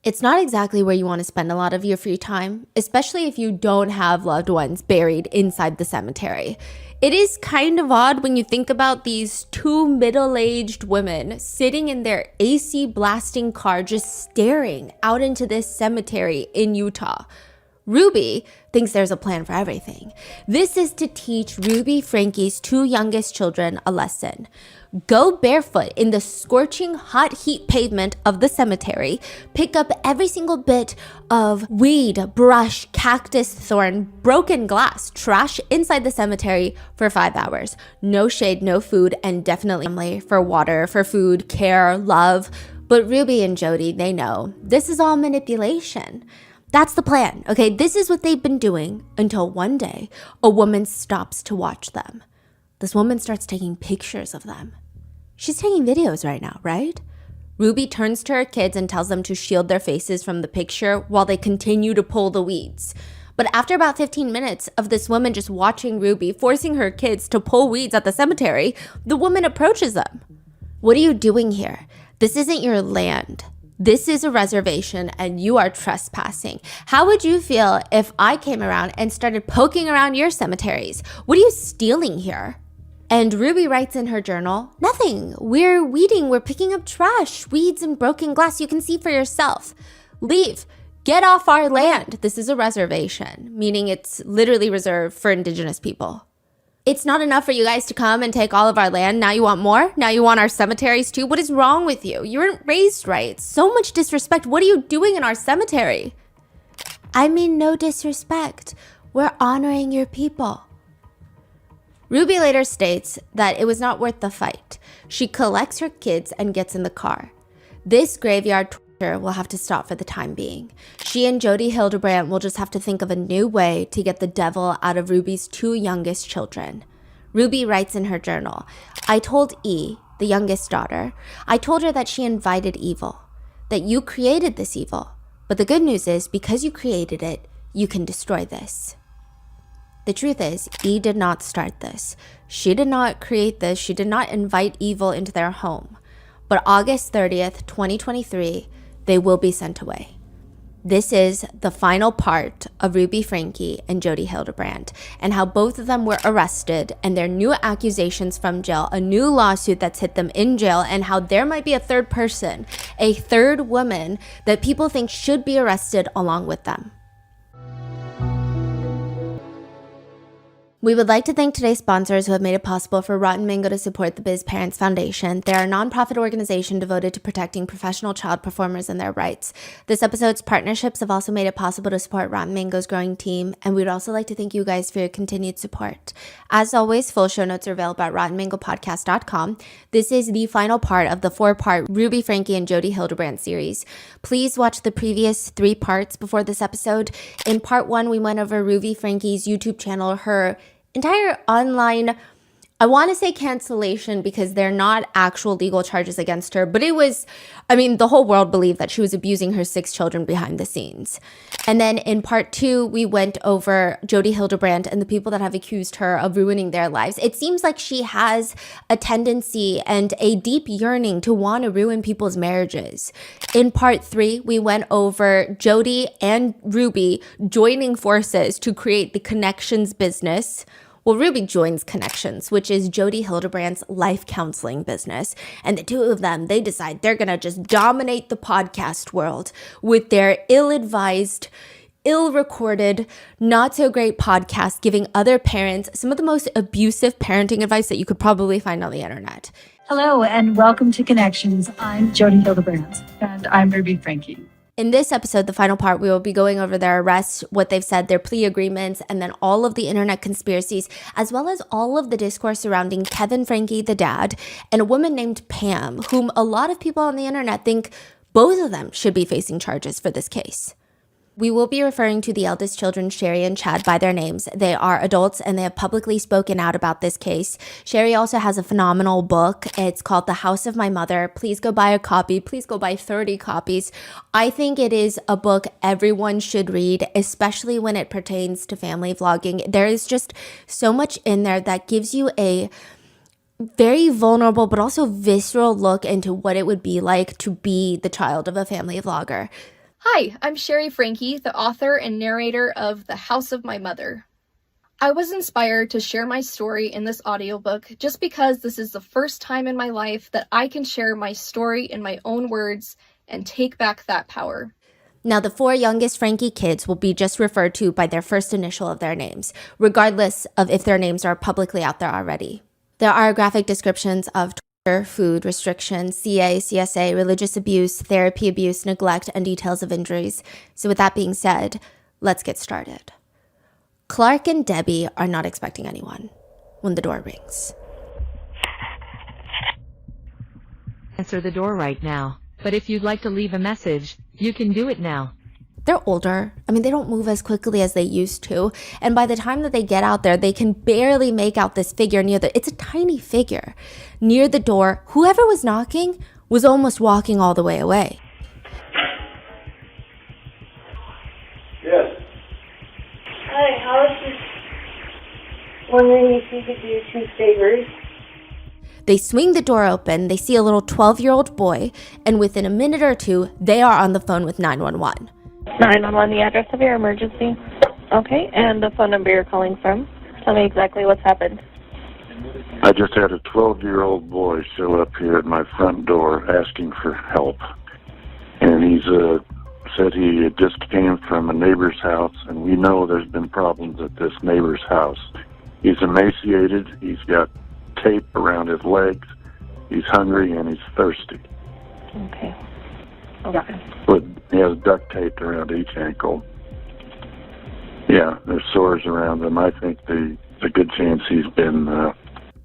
It's not exactly where you want to spend a lot of your free time, especially if you don't have loved ones buried inside the cemetery. It is kind of odd when you think about these two middle-aged women sitting in their AC blasting car just staring out into this cemetery in Utah. Ruby thinks there's a plan for everything. This is to teach Ruby Franke's two youngest children a lesson. Go barefoot in the scorching hot heat pavement of the cemetery, pick up every single bit of weed, brush, cactus, thorn, broken glass, trash inside the cemetery for 5 hours. No shade, no food, and definitely family for water, for food, care, love. But Ruby and Jody, they know this is all manipulation. That's the plan, okay? This is what they've been doing until one day a woman stops to watch them. This woman starts taking pictures of them. She's taking videos right now, right? Ruby turns to her kids and tells them to shield their faces from the picture while they continue to pull the weeds. But after about 15 minutes of this woman just watching Ruby, forcing her kids to pull weeds at the cemetery, the woman approaches them. What are you doing here? This isn't your land. This is a reservation and you are trespassing. How would you feel if I came around and started poking around your cemeteries? What are you stealing here? And Ruby writes in her journal, nothing. We're weeding. We're picking up trash, weeds and broken glass. You can see for yourself. Leave. Get off our land. This is a reservation, meaning it's literally reserved for indigenous people. It's not enough for you guys to come and take all of our land. Now you want more? Now you want our cemeteries too? What is wrong with you? You weren't raised right. So much disrespect. What are you doing in our cemetery? I mean, no disrespect. We're honoring your people. Ruby later states that it was not worth the fight. She collects her kids and gets in the car. This graveyard torture will have to stop for the time being. She and Jody Hildebrandt will just have to think of a new way to get the devil out of Ruby's two youngest children. Ruby writes in her journal, I told E, the youngest daughter, I told her that she invited evil, that you created this evil. But the good news is, because you created it, you can destroy this. The truth is, E did not start this. She did not create this. She did not invite evil into their home. But August 30th, 2023, they will be sent away. This is the final part of Ruby Franke and Jody Hildebrandt and how both of them were arrested and their new accusations from jail, a new lawsuit that's hit them in jail, and how there might be a third person, a third woman that people think should be arrested along with them. We would like to thank today's sponsors who have made it possible for Rotten Mango to support the Biz Parents Foundation. They're a nonprofit organization devoted to protecting professional child performers and their rights. This episode's partnerships have also made it possible to support Rotten Mango's growing team, and we'd also like to thank you guys for your continued support. As always, full show notes are available at rottenmangopodcast.com. This is the final part of the 4-part Ruby Franke and Jody Hildebrandt series. Please watch the previous 3 parts before this episode. In part 1, we went over Ruby Franke's YouTube channel, her entire online, I want to say cancellation because they're not actual legal charges against her, but it was, the whole world believed that she was abusing her 6 children behind the scenes. And then in part 2, we went over Jody Hildebrandt and the people that have accused her of ruining their lives. It seems like she has a tendency and a deep yearning to want to ruin people's marriages. In part 3, we went over Jody and Ruby joining forces to create the Connections business. Well, Ruby joins Connections, which is Jody Hildebrandt's life counseling business. And the two of them, they decide they're going to just dominate the podcast world with their ill-advised, ill-recorded, not-so-great podcast, giving other parents some of the most abusive parenting advice that you could probably find on the internet. Hello, and welcome to Connections. I'm Jody Hildebrandt. And I'm Ruby Franke. In this episode, the final part, we will be going over their arrests, what they've said, their plea agreements, and then all of the internet conspiracies, as well as all of the discourse surrounding Kevin Franke, the dad, and a woman named Pam, whom a lot of people on the internet think both of them should be facing charges for this case. We will be referring to the eldest children, Sherry and Chad, by their names. They are adults and they have publicly spoken out about this case. Sherry also has a phenomenal book. It's called The House of My Mother. Please go buy a copy. Please go buy 30 copies. I think it is a book everyone should read, especially when it pertains to family vlogging. There is just so much in there that gives you a very vulnerable but also visceral look into what it would be like to be the child of a family vlogger. Hi, I'm Sherry Franke, the author and narrator of The House of My Mother. I was inspired to share my story in this audiobook just because this is the first time in my life that I can share my story in my own words and take back that power. Now, the 4 youngest Frankie kids will be just referred to by their first initial of their names, regardless of if their names are publicly out there already. There are graphic descriptions of torture, food restrictions, CA, CSA, religious abuse, therapy abuse, neglect, and details of injuries. So with that being said, let's get started. Clark and Debbie are not expecting anyone when the door rings. Answer the door right now, but if you'd like to leave a message, you can do it now. They're older. They don't move as quickly as they used to. And by the time that they get out there, they can barely make out this figure it's a tiny figure. Near the door, whoever was knocking was almost walking all the way away. Yes. Hi, I was just wondering if you could do 2 favors. They swing the door open, they see a little 12-year-old boy, and within a minute or two, they are on the phone with 911. 911, the address of your emergency. Okay, and the phone number you're calling from. Tell me exactly what's happened. I just had a 12-year-old boy show up here at my front door asking for help. And he's said he had just came from a neighbor's house, and we know there's been problems at this neighbor's house. He's emaciated, he's got tape around his legs, he's hungry, and he's thirsty. Okay. But he has duct tape around each ankle. Yeah, there's sores around him. I think there's a good chance he's been...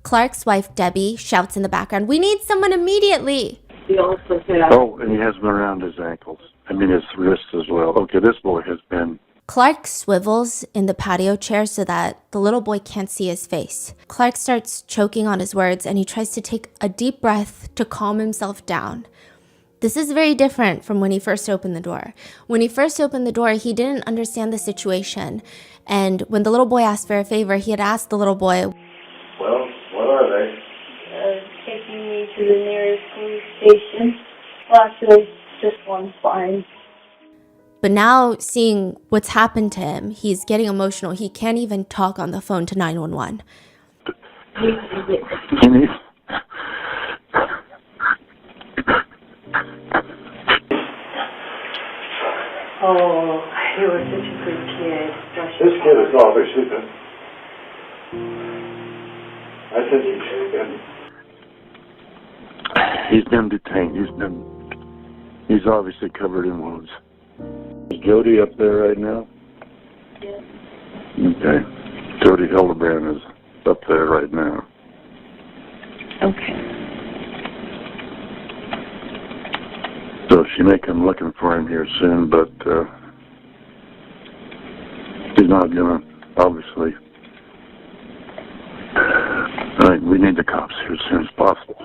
Clark's wife, Debbie, shouts in the background, "We need someone immediately!" Oh, and he has them around his ankles. His wrists as well. Okay, this boy has been... Clark swivels in the patio chair so that the little boy can't see his face. Clark starts choking on his words and he tries to take a deep breath to calm himself down. This is very different from when he first opened the door. When he first opened the door, he didn't understand the situation. And when the little boy asked for a favor, he had asked the little boy, Well, what are they? Taking me to the nearest police station. Well, actually, just one's fine. But now, seeing what's happened to him, he's getting emotional. He can't even talk on the phone to 911. Can you... Oh, you were such a good kid. This kid is obviously been... I think he's been detained. He's obviously covered in wounds. Is Jody up there right now? Yes. Okay. Jody Hildebrand is up there right now. Okay. So she may come looking for him here soon, but she's not gonna, obviously. We need the cops here as soon as possible.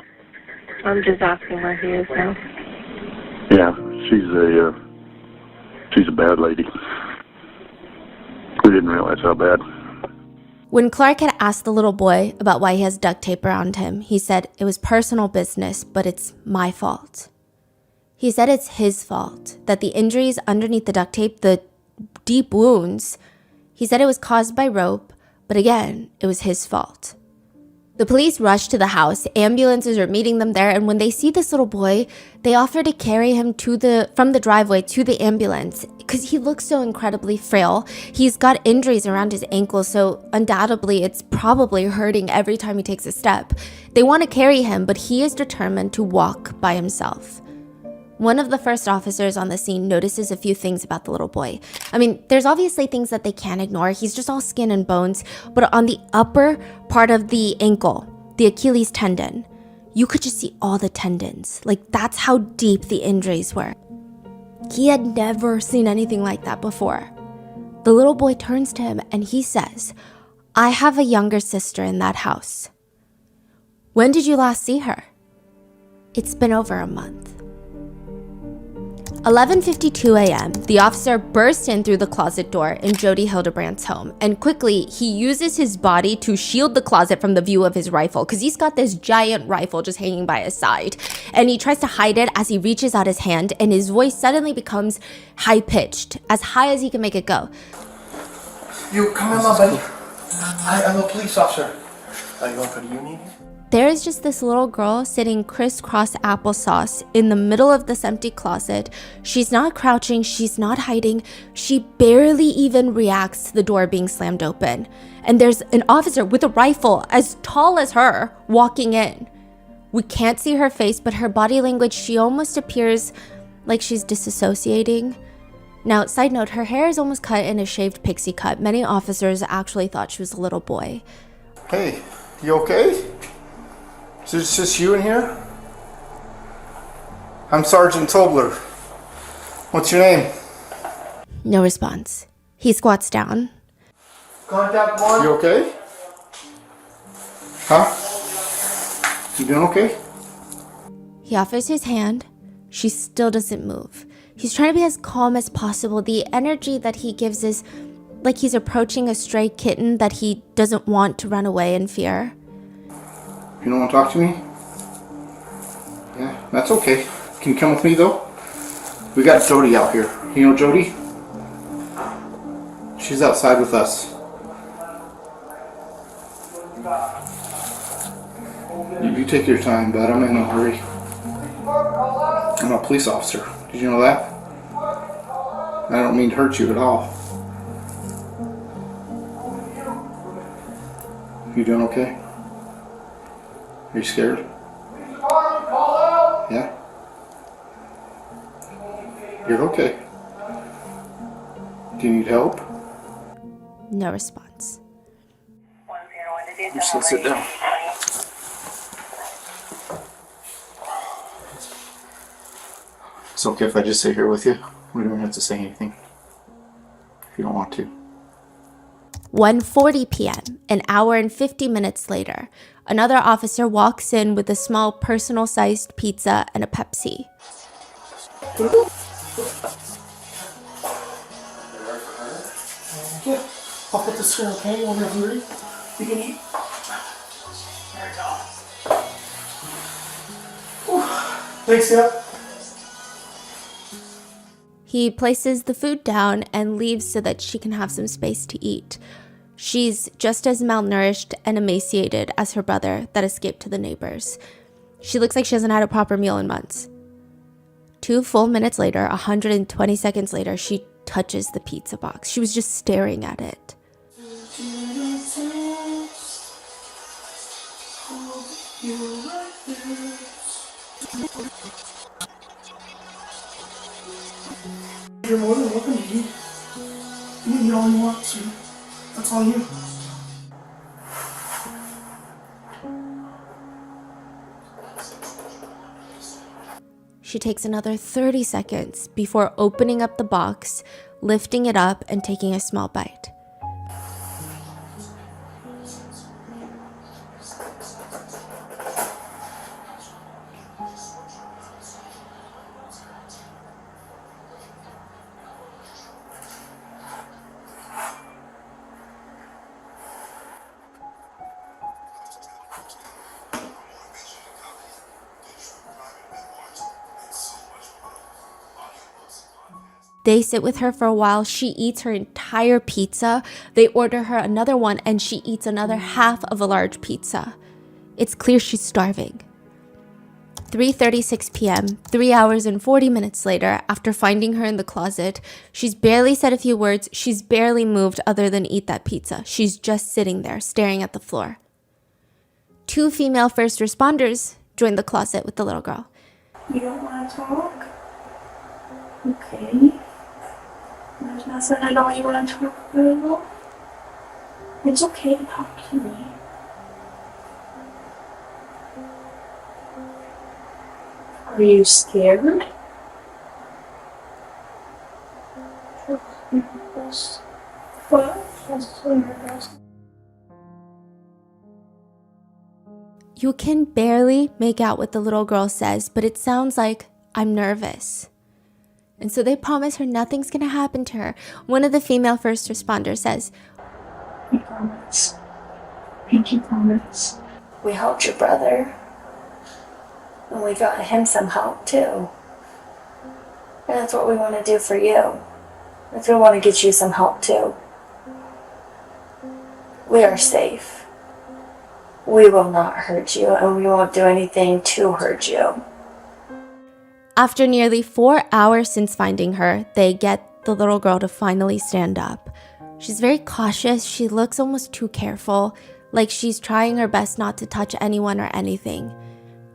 I'm just asking where he is now. Yeah, she's a bad lady. We didn't realize how bad. When Clark had asked the little boy about why he has duct tape around him, he said it was personal business, but it's my fault. He said it's his fault, that the injuries underneath the duct tape, the deep wounds, he said it was caused by rope, but again, it was his fault. The police rushed to the house, ambulances are meeting them there, and when they see this little boy, they offer to carry him from the driveway to the ambulance because he looks so incredibly frail. He's got injuries around his ankles, so undoubtedly it's probably hurting every time he takes a step. They want to carry him, but he is determined to walk by himself. One of the first officers on the scene notices a few things about the little boy. There's obviously things that they can't ignore. He's just all skin and bones. But on the upper part of the ankle, the Achilles tendon, you could just see all the tendons. That's how deep the injuries were. He had never seen anything like that before. The little boy turns to him and he says, "I have a younger sister in that house. When did you last see her?" "It's been over a month." 11:52 a.m., the officer bursts in through the closet door in Jody Hildebrandt's home, and quickly, he uses his body to shield the closet from the view of his rifle, because he's got this giant rifle just hanging by his side, and he tries to hide it as he reaches out his hand, and his voice suddenly becomes high-pitched, as high as he can make it go. You come in, my buddy. I'm a police officer. Are you going for the union? There is just this little girl sitting crisscross applesauce in the middle of this empty closet. She's not crouching, she's not hiding. She barely even reacts to the door being slammed open. And there's an officer with a rifle as tall as her walking in. We can't see her face, but her body language, she almost appears like she's disassociating. Now, side note, her hair is almost cut in a shaved pixie cut. Many officers actually thought she was a little boy. Hey, you okay? Is it just you in here? I'm Sergeant Tobler. What's your name? No response. He squats down. Contact one. You okay? Huh? You doing okay? He offers his hand. She still doesn't move. He's trying to be as calm as possible. The energy that he gives is like he's approaching a stray kitten that he doesn't want to run away in fear. You don't want to talk to me? Yeah, that's okay. Can you come with me though? We got Jody out here. You know Jody? She's outside with us. You take your time, bud. I'm in no hurry. I'm a police officer. Did you know that? I don't mean to hurt you at all. You doing okay? Are you scared? Yeah? You're okay. Do you need help? No response. I'm just gonna sit down. It's okay if I just sit here with you. We don't have to say anything. If you don't want to. 1:40 p.m., an hour and 50 minutes later, another officer walks in with a small personal-sized pizza and a Pepsi. Yeah, I'll put this here, okay? When you're hungry, you can eat. There we go. Whew. Thanks, yeah. He places the food down and leaves so that she can have some space to eat. She's just as malnourished and emaciated as her brother that escaped to the neighbors. She looks like she hasn't had a proper meal in months. 2 full minutes later, 120 seconds later, she touches the pizza box. She was just staring at it. You're more than welcome to eat. You can eat all you want to. That's all you. She takes another 30 seconds before opening up the box, lifting it up, and taking a small bite. They sit with her for a while. She eats her entire pizza. They order her another one, and she eats another half of a large pizza. It's clear she's starving. 3:36 p.m., 3 hours and 40 minutes later, after finding her in the closet, she's barely said a few words. She's barely moved other than eat that pizza. She's just sitting there, staring at the floor. 2 female first responders join the closet with the little girl. You don't want to talk? Okay. There's nothing at all you want to talk about. It's okay to talk to me. Are you scared? What? You can barely make out what the little girl says, but it sounds like, "I'm nervous." And so they promise her nothing's gonna happen to her. One of the female first responders says, We promise. Pinky promise. We helped your brother. And we got him some help too. And that's what we want to do for you. If we want to get you some help too. We are safe. We will not hurt you, and we won't do anything to hurt you. after nearly 4 hours since finding her, they get the little girl to finally stand up. She's very cautious. She looks almost too careful, like she's trying her best not to touch anyone or anything.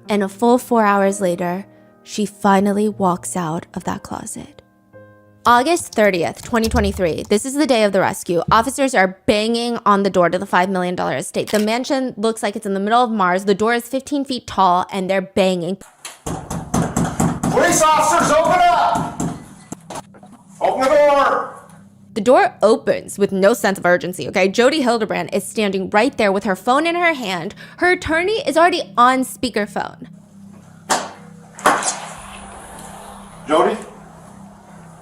And a full 4 hours later, she finally walks out of that closet. August 30th, 2023. This is the day of the rescue. Officers are banging on the door to the $5 million estate. The mansion looks like it's in the middle of Mars. The door is 15 feet tall, and they're banging. Police officers, open up! Open the door! The door opens with no sense of urgency, okay? Jody Hildebrand is standing right there with her phone in her hand. Her attorney is already on speakerphone. Jody?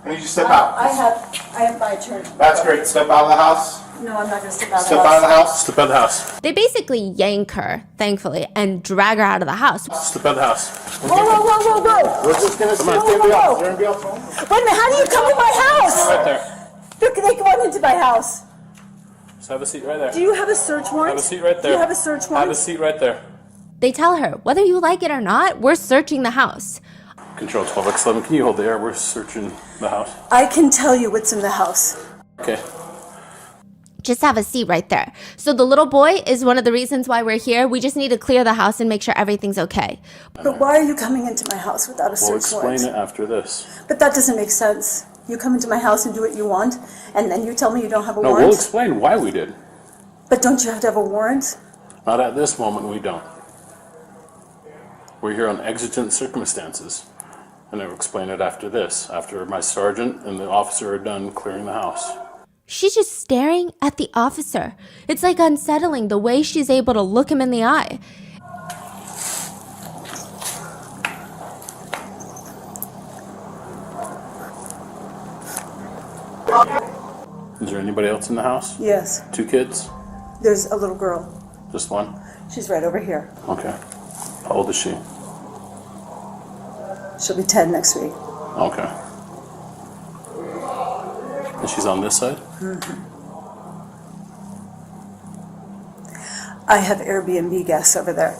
I need you to step out. I have my attorney. That's great. Step out of the house. No, I'm not going to step out of the Step house. out of the house. Step out of the house. They basically yank her, thankfully, and drag her out of the house. Step out of the house. Whoa, whoa, whoa, whoa, whoa! We're just gonna Come on, whoa, whoa, whoa. They're gonna be out phone. Wait a minute, how do you come in my house? Right there. They come on into my house. Just have a seat right there. Do you have a search warrant? Have a seat right there. Do you have a search warrant? Have a seat right there. They tell her, whether you like it or not, we're searching the house. Control 12X11, can you hold there? We're searching the house. I can tell you what's in the house. Okay. Just have a seat right there. So the little boy is one of the reasons why we're here. We just need to clear the house and make sure everything's okay. But why are you coming into my house without a We'll search warrant? explain it after this. But that doesn't make sense. You come into my house and do what you want, and then you tell me you don't have a No, warrant? we'll explain why we did. But don't you have to have a warrant? Not at this moment, we don't. We're here on exigent circumstances. And I'll explain it after this, after my sergeant and the officer are done clearing the house. She's just staring at the officer. It's like unsettling the way she's able to look him in the eye. Is there anybody else in the house? Yes. 2 kids? There's a little girl. Just one? She's right over here. Okay. How old is she? She'll be 10 next week. Okay. And she's on this side? I have Airbnb guests over there.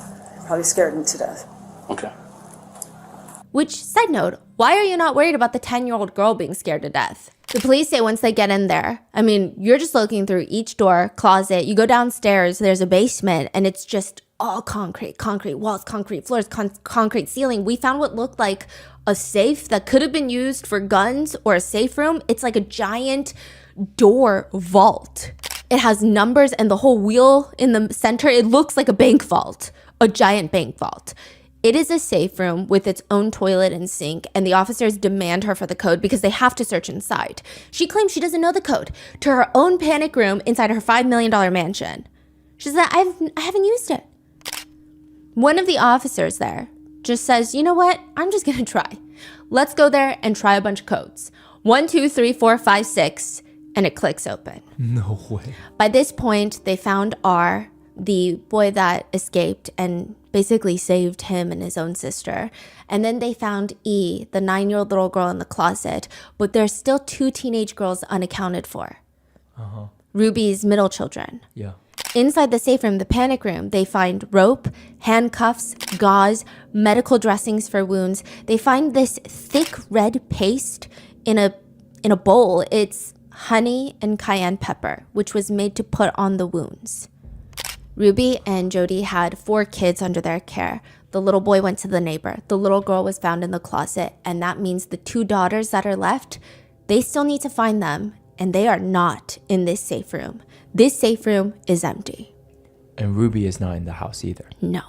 Probably scared them to death. Okay. Which, side note, why are you not worried about the 10-year-old girl being scared to death? The police say once they get in there, I mean, you're just looking through each door, closet, you go downstairs, there's a basement, and it's just all concrete walls, concrete floors, concrete ceiling. We found what looked like a safe that could have been used for guns or a safe room. It's like a giant door vault. It has numbers and the whole wheel in the center. It looks like a bank vault, a giant bank vault. It is a safe room with its own toilet and sink, and the officers demand her for the code because they have to search inside. She claims she doesn't know the code to her own panic room inside her $5 million mansion. She said, I haven't used it. One of the officers there just says, you know what? I'm just gonna try. Let's go there and try a bunch of codes. 1, 2, 3, 4, 5, 6, and it clicks open. No way. By this point, they found R, the boy that escaped and basically saved him and his own sister. And then they found E, the 9-year-old little girl in the closet, but there's still 2 teenage girls unaccounted for. Ruby's middle children. Yeah. Inside the safe room, the panic room, they find rope, handcuffs, gauze, medical dressings for wounds. They find this thick red paste in a bowl. It's honey and cayenne pepper, which was made to put on the wounds. Ruby and Jody had 4 kids under their care. The little boy went to the neighbor. The little girl was found in the closet, and that means the 2 daughters that are left, they still need to find them, and they are not in this safe room. This safe room is empty. And Ruby is not in the house either. No.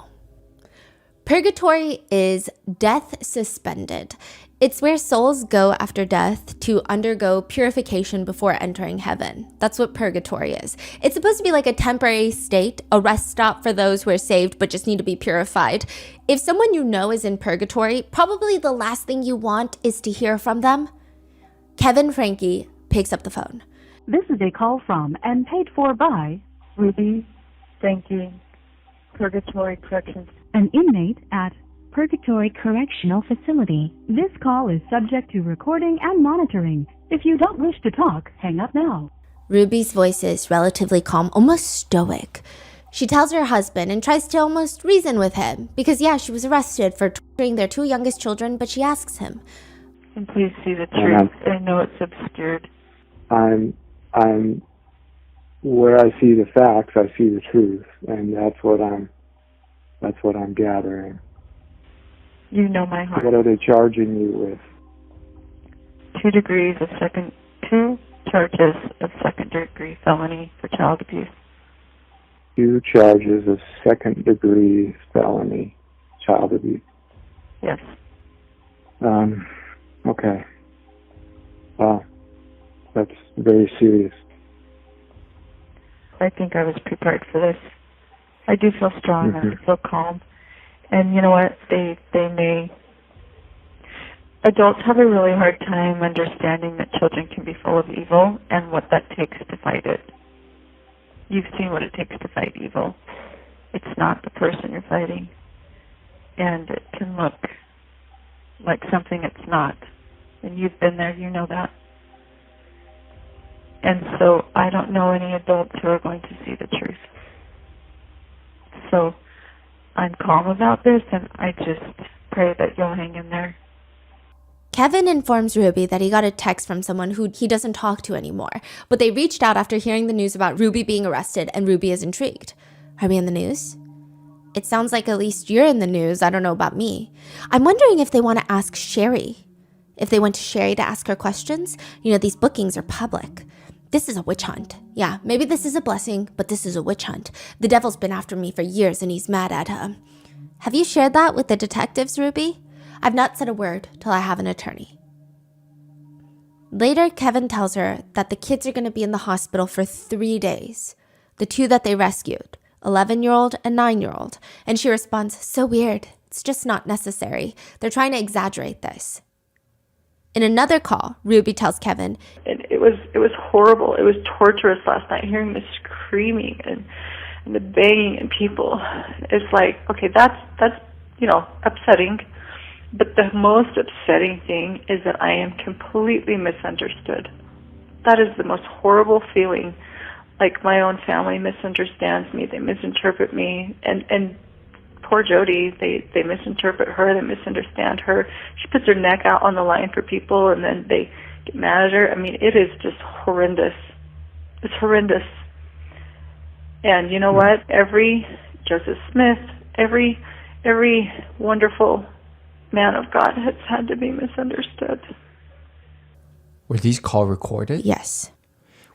Purgatory is death suspended. It's where souls go after death to undergo purification before entering heaven. That's what purgatory is. It's supposed to be like a temporary state, a rest stop for those who are saved but just need to be purified. If someone you know is in purgatory, probably the last thing you want is to hear from them. Kevin Franke picks up the phone. This is a call from and paid for by Ruby Franke, Purgatory Corrections, an inmate at Purgatory Correctional Facility. This call is subject to recording and monitoring. If you don't wish to talk, hang up now. Ruby's voice is relatively calm, almost stoic. She tells her husband and tries to almost reason with him because, yeah, she was arrested for torturing their 2 youngest children, but she asks him, "And please see the truth. I know it's obscured." I'm where I see the facts, I see the truth, and that's what I'm gathering. You know my heart. What are they charging you with? 2 charges of second-degree felony for child abuse. 2 charges of second-degree felony child abuse. Yes. Okay. Wow. That's very serious. I think I was prepared for this. I do feel strong. I feel calm. And you know what? Adults have a really hard time understanding that children can be full of evil and what that takes to fight it. You've seen what it takes to fight evil. It's not the person you're fighting. And it can look like something it's not. And you've been there, you know that. And so I don't know any adults who are going to see the truth. So I'm calm about this, and I just pray that you'll hang in there. Kevin informs Ruby that he got a text from someone who he doesn't talk to anymore, but they reached out after hearing the news about Ruby being arrested, and Ruby is intrigued. Are we in the news? It sounds like at least you're in the news. I don't know about me. I'm wondering if they want to ask Sherry. If they went to Sherry to ask her questions. You know, these bookings are public. This is a witch hunt. Yeah, maybe this is a blessing, but this is a witch hunt. The devil's been after me for years, and he's mad at her. Have you shared that with the detectives, Ruby? I've not said a word till I have an attorney. Later, Kevin tells her that the kids are going to be in the hospital for 3 days. The 2 that they rescued, 11-year-old and 9-year-old. And she responds, "So weird. It's just not necessary. They're trying to exaggerate this." In another call, Ruby tells Kevin, It was horrible. It was torturous last night, hearing the screaming and the banging and people. It's like, okay, that's upsetting. But the most upsetting thing is that I am completely misunderstood. That is the most horrible feeling. Like my own family misunderstands me. They misinterpret me. And poor Jody, they misinterpret her. They misunderstand her. She puts her neck out on the line for people, and then they get mad at her. I mean, it is just horrendous. It's horrendous. And you know what? Every Joseph Smith, every wonderful man of God has had to be misunderstood. Were these calls recorded? yes.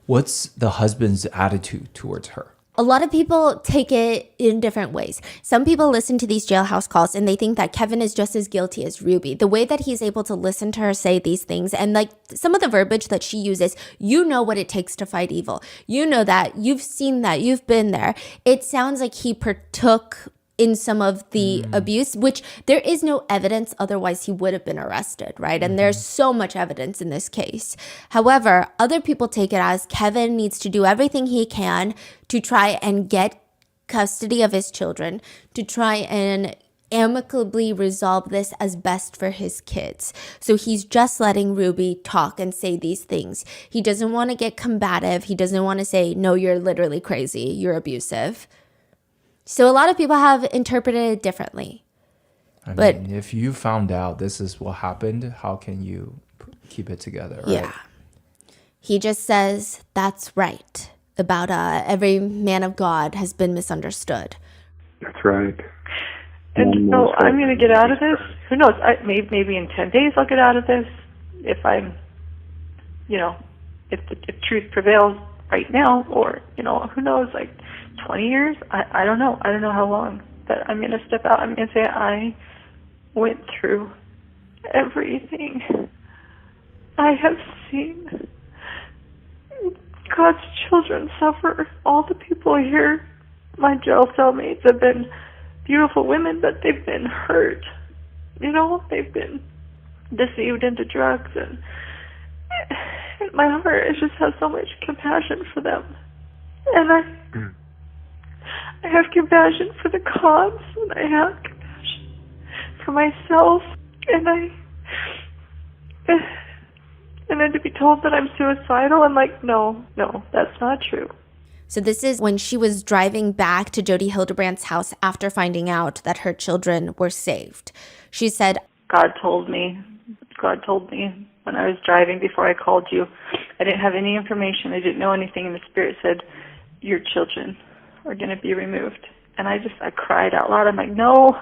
What's the husband's attitude towards her? A lot of people take it in different ways. Some people listen to these jailhouse calls and they think that Kevin is just as guilty as Ruby. The way that he's able to listen to her say these things and like some of the verbiage that she uses, you know what it takes to fight evil. You know that, you've seen that, you've been there. It sounds like he partook in some of the abuse, which there is no evidence, otherwise he would have been arrested, right? And there's so much evidence in this case. However, other people take it as Kevin needs to do everything he can to try and get custody of his children, to try and amicably resolve this as best for his kids. So he's just letting Ruby talk and say these things. He doesn't want to get combative. He doesn't want to say, no, you're literally crazy, you're abusive. So a lot of people have interpreted it differently. I mean, if you found out this is what happened, how can you keep it together, right? Yeah. He just says, that's right, about every man of God has been misunderstood. That's right. And so I'm going to get out of this. Who knows? Maybe in 10 days I'll get out of this. If I'm, if truth prevails right now, or, who knows, like 20 years? I don't know. I don't know how long. But I'm going to step out. I'm going to say I went through everything. I have seen God's children suffer. All the people here, my jail cellmates, have been beautiful women, but they've been hurt. They've been deceived into drugs, My heart just has so much compassion for them. And I have compassion for the cops, and I have compassion for myself, and then to be told that I'm suicidal, I'm like, no, that's not true. So this is when she was driving back to Jodi Hildebrandt's house after finding out that her children were saved. She said, God told me when I was driving before I called you. I didn't have any information. I didn't know anything, and the Spirit said, your children are going to be removed. And I cried out loud. I'm like, no,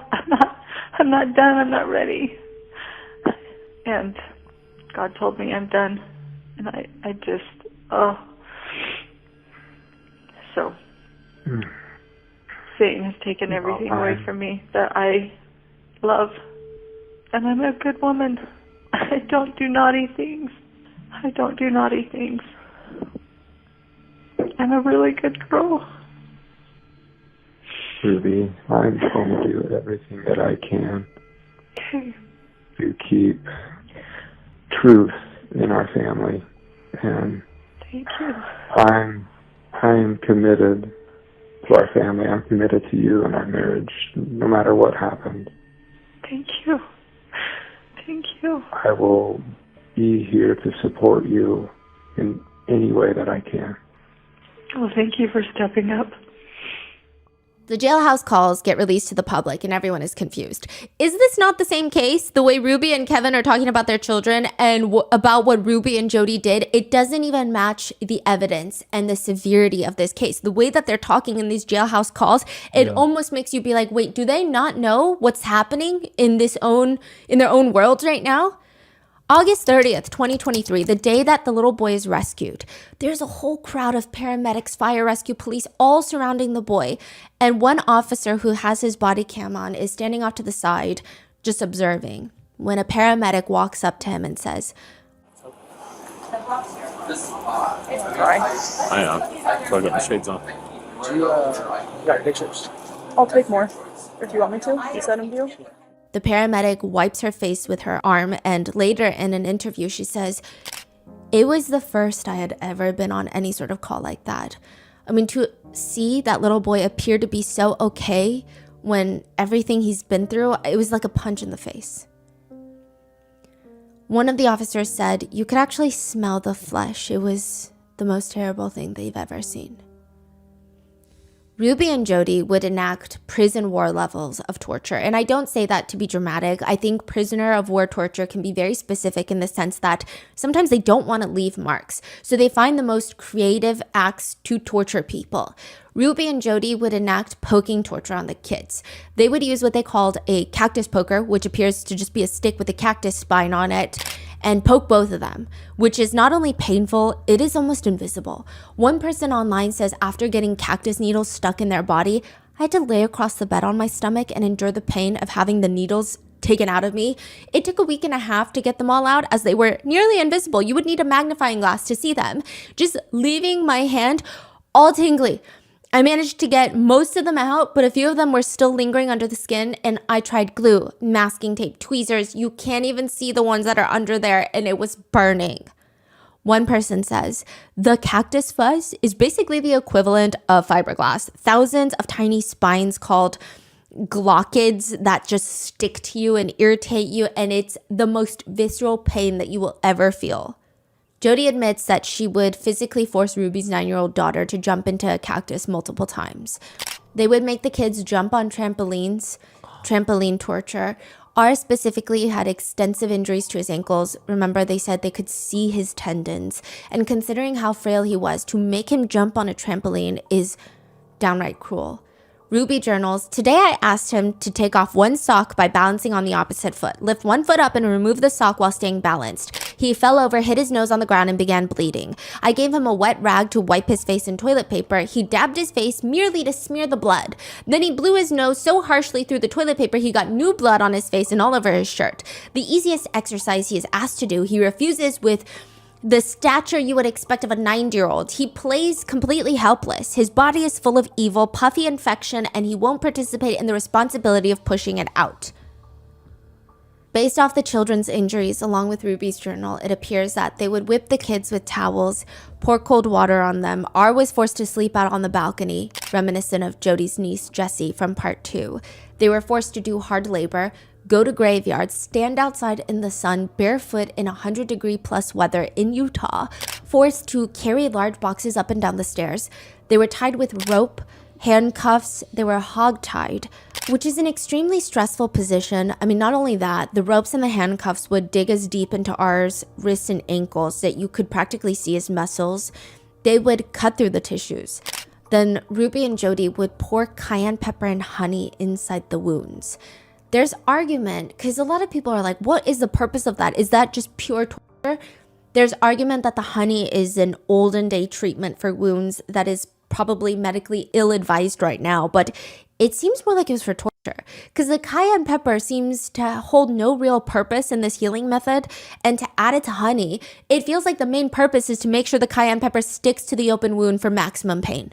I'm not done. I'm not ready. And God told me I'm done. And I just, So, Satan has taken everything away from me that I love. And I'm a good woman. I don't do naughty things. I'm a really good girl. Ruby, I'm going to do everything that I can to keep truth in our family. And thank you. I'm committed to our family. I'm committed to you and our marriage, no matter what happens. Thank you. I will be here to support you in any way that I can. Well, thank you for stepping up. The jailhouse calls get released to the public and everyone is confused. Is this not the same case? The way Ruby and Kevin are talking about their children and about what Ruby and Jodi did, it doesn't even match the evidence and the severity of this case. The way that they're talking in these jailhouse calls, it almost makes you be like, wait, do they not know what's happening in their own worlds right now? August 30th, 2023, the day that the little boy is rescued, there's a whole crowd of paramedics, fire rescue police, all surrounding the boy. And one officer who has his body cam on is standing off to the side, just observing, when a paramedic walks up to him and says, I am. So I got my shades on. Do you got pictures? I'll take more. If you want me to, you send them to you. The paramedic wipes her face with her arm, and later in an interview, she says, it was the first I had ever been on any sort of call like that. I mean, to see that little boy appear to be so okay when everything he's been through, it was like a punch in the face. One of the officers said, you could actually smell the flesh. It was the most terrible thing they've ever seen. Ruby and Jodi would enact prison war levels of torture. And I don't say that to be dramatic. I think prisoner of war torture can be very specific in the sense that sometimes they don't want to leave marks. So they find the most creative acts to torture people. Ruby and Jodi would enact poking torture on the kids. They would use what they called a cactus poker, which appears to just be a stick with a cactus spine on it, and poke both of them, which is not only painful, it is almost invisible. One person online says after getting cactus needles stuck in their body, I had to lay across the bed on my stomach and endure the pain of having the needles taken out of me. It took a week and a half to get them all out as they were nearly invisible. You would need a magnifying glass to see them. Just leaving my hand all tingly. I managed to get most of them out, but a few of them were still lingering under the skin, and I tried glue, masking tape, tweezers. You can't even see the ones that are under there, and it was burning. One person says, the cactus fuzz is basically the equivalent of fiberglass. Thousands of tiny spines called glochids that just stick to you and irritate you, and it's the most visceral pain that you will ever feel. Jodi admits that she would physically force Ruby's 9-year-old daughter to jump into a cactus multiple times. They would make the kids jump on trampolines, trampoline torture. R specifically had extensive injuries to his ankles. Remember, they said they could see his tendons. And considering how frail he was, to make him jump on a trampoline is downright cruel. Ruby journals, today I asked him to take off one sock by balancing on the opposite foot, lift one foot up and remove the sock while staying balanced. He fell over, hit his nose on the ground and began bleeding. I gave him a wet rag to wipe his face in toilet paper. He dabbed his face merely to smear the blood. Then he blew his nose so harshly through the toilet paper he got new blood on his face and all over his shirt. The easiest exercise he is asked to do, he refuses with the stature you would expect of a 9-year-old. He plays completely helpless. His body is full of evil, puffy infection, and he won't participate in the responsibility of pushing it out. Based off the children's injuries, along with Ruby's journal, it appears that they would whip the kids with towels, pour cold water on them. R was forced to sleep out on the balcony, reminiscent of Jody's niece, Jessie, from part 2. They were forced to do hard labor, go to graveyards, stand outside in the sun, barefoot in 100-degree plus weather in Utah, forced to carry large boxes up and down the stairs. They were tied with rope, handcuffs, they were hog-tied, which is an extremely stressful position. I mean, not only that, the ropes and the handcuffs would dig as deep into R's wrists and ankles that you could practically see his muscles. They would cut through the tissues. Then Ruby and Jody would pour cayenne pepper and honey inside the wounds. There's argument, because a lot of people are like, what is the purpose of that? Is that just pure torture? There's argument that the honey is an olden day treatment for wounds that is probably medically ill-advised right now, but it seems more like it was for torture, because the cayenne pepper seems to hold no real purpose in this healing method, and to add it to honey, it feels like the main purpose is to make sure the cayenne pepper sticks to the open wound for maximum pain.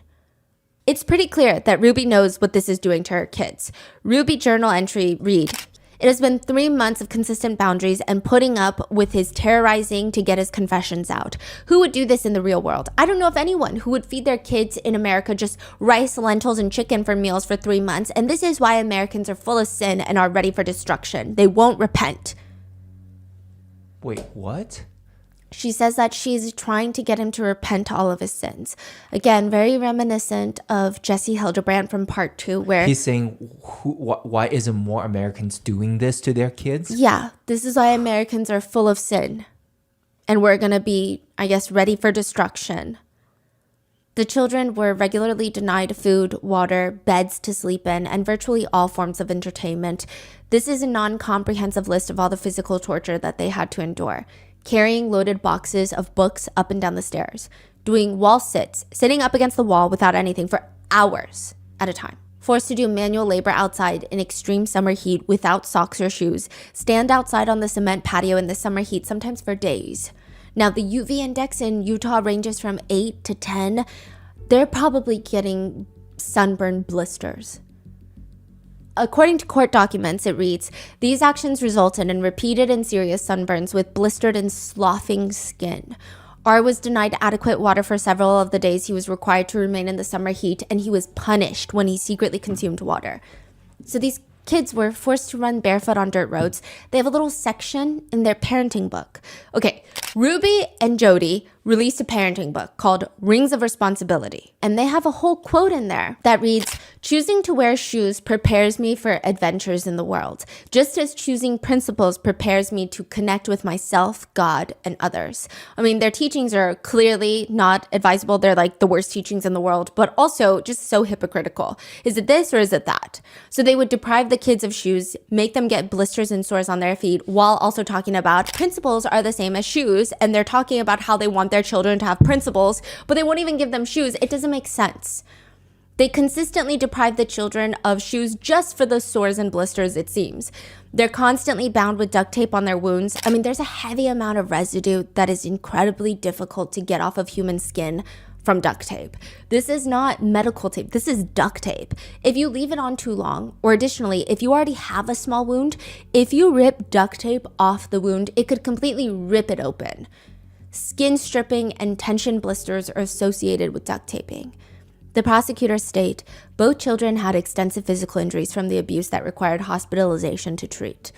It's pretty clear that Ruby knows what this is doing to her kids. Ruby journal entry read, "It has been 3 months of consistent boundaries and putting up with his terrorizing to get his confessions out. Who would do this in the real world? I don't know of anyone who would feed their kids in America just rice, lentils, and chicken for meals for 3 months, and this is why Americans are full of sin and are ready for destruction. They won't repent." Wait, what? She says that she's trying to get him to repent all of his sins. Again, very reminiscent of Jesse Hildebrand from part 2, where he's saying, why isn't more Americans doing this to their kids? Yeah, this is why Americans are full of sin. And we're going to be, I guess, ready for destruction. The children were regularly denied food, water, beds to sleep in, and virtually all forms of entertainment. This is a non-comprehensive list of all the physical torture that they had to endure. Carrying loaded boxes of books up and down the stairs, doing wall sits, sitting up against the wall without anything for hours at a time, forced to do manual labor outside in extreme summer heat without socks or shoes, stand outside on the cement patio in the summer heat, sometimes for days. Now, the UV index in Utah ranges from 8 to 10. They're probably getting sunburn blisters. According to court documents, it reads, "These actions resulted in repeated and serious sunburns with blistered and sloughing skin. R was denied adequate water for several of the days he was required to remain in the summer heat, and he was punished when he secretly consumed water." So these kids were forced to run barefoot on dirt roads. They have a little section in their parenting book. Okay, Ruby and Jody released a parenting book called Rings of Responsibility. And they have a whole quote in there that reads, "Choosing to wear shoes prepares me for adventures in the world, just as choosing principles prepares me to connect with myself, God, and others." I mean, their teachings are clearly not advisable. They're like the worst teachings in the world, but also just so hypocritical. Is it this or is it that? So they would deprive the kids of shoes, make them get blisters and sores on their feet, while also talking about principles are the same as shoes, and they're talking about how they want their children to have principles, but they won't even give them shoes. It doesn't make sense. They consistently deprive the children of shoes just for the sores and blisters, it seems. They're constantly bound with duct tape on their wounds. I mean, there's a heavy amount of residue that is incredibly difficult to get off of human skin from duct tape. This is not medical tape. This is duct tape. If you leave it on too long, or additionally, if you already have a small wound, if you rip duct tape off the wound, it could completely rip it open. Skin stripping and tension blisters are associated with duct taping. The prosecutors state both children had extensive physical injuries from the abuse that required hospitalization to treat.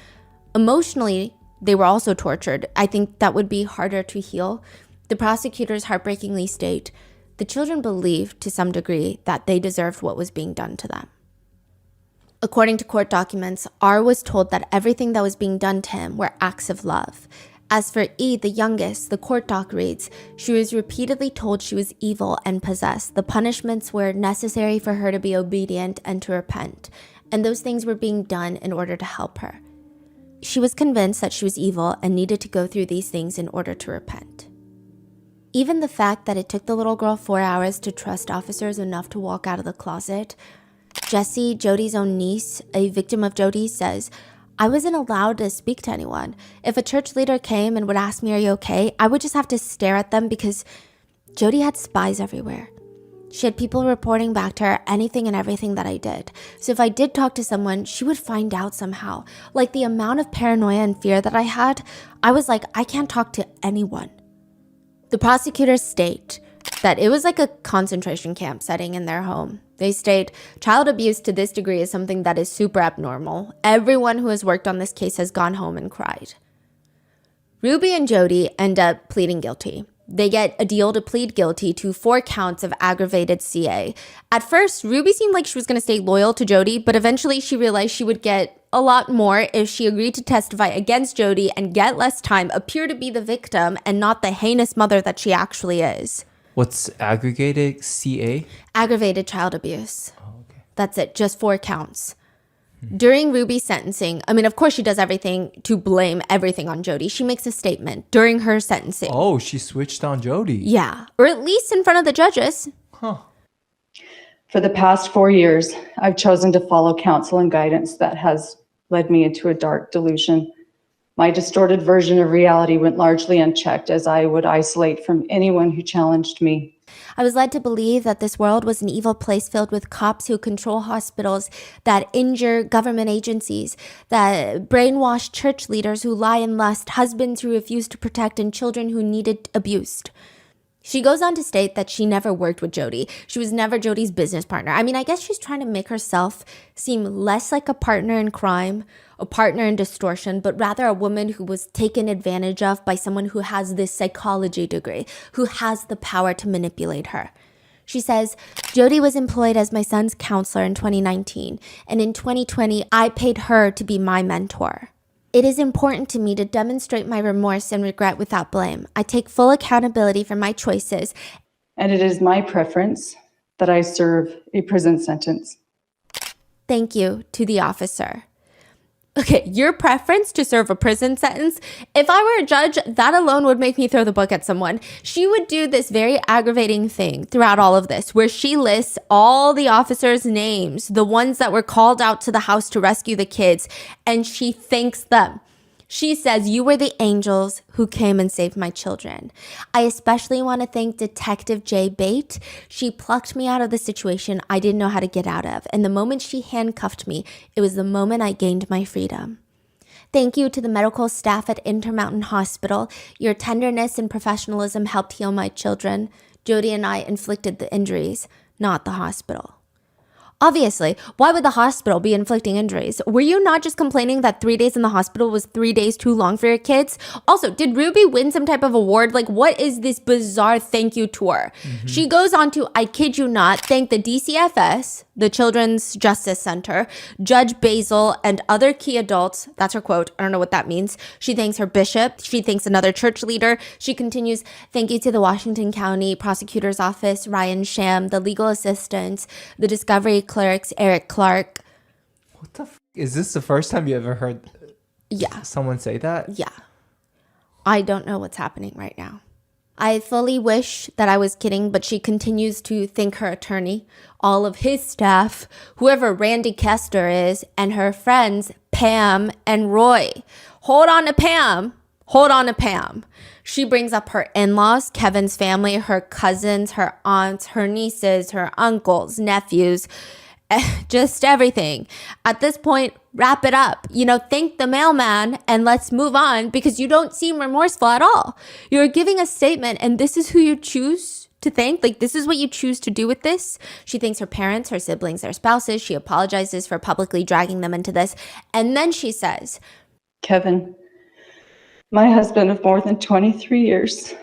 Emotionally, they were also tortured. I think that would be harder to heal. The prosecutors heartbreakingly state the children believed to some degree that they deserved what was being done to them. According to court documents, R was told that everything that was being done to him were acts of love. As for E, the youngest, the court doc reads, she was repeatedly told she was evil and possessed. The punishments were necessary for her to be obedient and to repent, and those things were being done in order to help her. She was convinced that she was evil and needed to go through these things in order to repent. Even the fact that it took the little girl 4 hours to trust officers enough to walk out of the closet. Jessie, Jody's own niece, a victim of Jody, says, I wasn't allowed to speak to anyone. If a church leader came and would ask me, are you okay? I would just have to stare at them because Jody had spies everywhere. She had people reporting back to her anything and everything that I did. So if I did talk to someone, she would find out somehow. Like the amount of paranoia and fear that I had, I was like, I can't talk to anyone. The prosecutors state that it was like a concentration camp setting in their home. They state, child abuse to this degree is something that is super abnormal. Everyone who has worked on this case has gone home and cried. Ruby and Jody end up pleading guilty. They get a deal to plead guilty to 4 counts of aggravated CA. At first, Ruby seemed like she was going to stay loyal to Jody, but eventually she realized she would get a lot more if she agreed to testify against Jody and get less time, appear to be the victim and not the heinous mother that she actually is. What's aggregated CA? Aggravated child abuse. Oh, okay. That's it, just 4 counts. During Ruby's sentencing, I mean, of course she does everything to blame everything on Jody. She makes a statement during her sentencing. Oh, she switched on Jody. Yeah, or at least in front of the judges. Huh. For the past 4 years, I've chosen to follow counsel and guidance that has led me into a dark delusion. My distorted version of reality went largely unchecked as I would isolate from anyone who challenged me. I was led to believe that this world was an evil place filled with cops who control hospitals, that injure government agencies, that brainwash church leaders who lie and lust, husbands who refuse to protect, and children who needed abused. She goes on to state that she never worked with Jody. She was never Jody's business partner. I mean, I guess she's trying to make herself seem less like a partner in crime, a partner in distortion, but rather a woman who was taken advantage of by someone who has this psychology degree, who has the power to manipulate her. She says, Jody was employed as my son's counselor in 2019, and in 2020, I paid her to be my mentor. It is important to me to demonstrate my remorse and regret without blame. I take full accountability for my choices. And it is my preference that I serve a prison sentence. Thank you to the officer. Okay, your preference to serve a prison sentence, if I were a judge, that alone would make me throw the book at someone. She would do this very aggravating thing throughout all of this, where she lists all the officers' names, the ones that were called out to the house to rescue the kids, and she thanks them. She says, you were the angels who came and saved my children. I especially want to thank Detective J. Bate. She plucked me out of the situation I didn't know how to get out of. And the moment she handcuffed me, it was the moment I gained my freedom. Thank you to the medical staff at Intermountain Hospital. Your tenderness and professionalism helped heal my children. Jody and I inflicted the injuries, not the hospital. Obviously, why would the hospital be inflicting injuries? Were you not just complaining that 3 days in the hospital was 3 days too long for your kids? Also, did Ruby win some type of award? Like, what is this bizarre thank you tour? Mm-hmm. She goes on to, I kid you not, thank the DCFS, the Children's Justice Center, Judge Basil, and other key adults. That's her quote. I don't know what that means. She thanks her bishop. She thanks another church leader. She continues, thank you to the Washington County Prosecutor's Office, Ryan Sham, the legal assistants, the Discovery clerks, Eric Clark. What the is this the first time you ever heard someone say that? Yeah. I don't know what's happening right now. I fully wish that I was kidding, but she continues to thank her attorney, all of his staff, whoever Randy Kester is, and her friends, Pam and Roy. Hold on to Pam. Hold on to Pam. She brings up her in-laws, Kevin's family, her cousins, her aunts, her nieces, her uncles, nephews, just everything. At this point, wrap it up. Thank the mailman and let's move on because you don't seem remorseful at all. You're giving a statement and this is who you choose to thank. Like, this is what you choose to do with this. She thanks her parents, her siblings, their spouses. She apologizes for publicly dragging them into this. And then she says, Kevin, my husband of more than 23 years,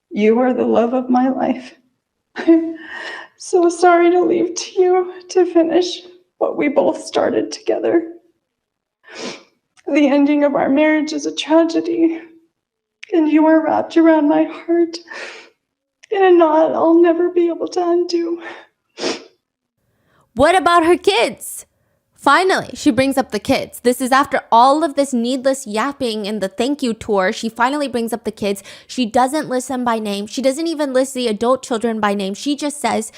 you are the love of my life. I'm so sorry to leave to you to finish what we both started together. The ending of our marriage is a tragedy, and you are wrapped around my heart in a knot I'll never be able to undo. What about her kids? Finally, she brings up the kids. This is after all of this needless yapping in the thank you tour. She finally brings up the kids. She doesn't list them by name. She doesn't even list the adult children by name. She just says,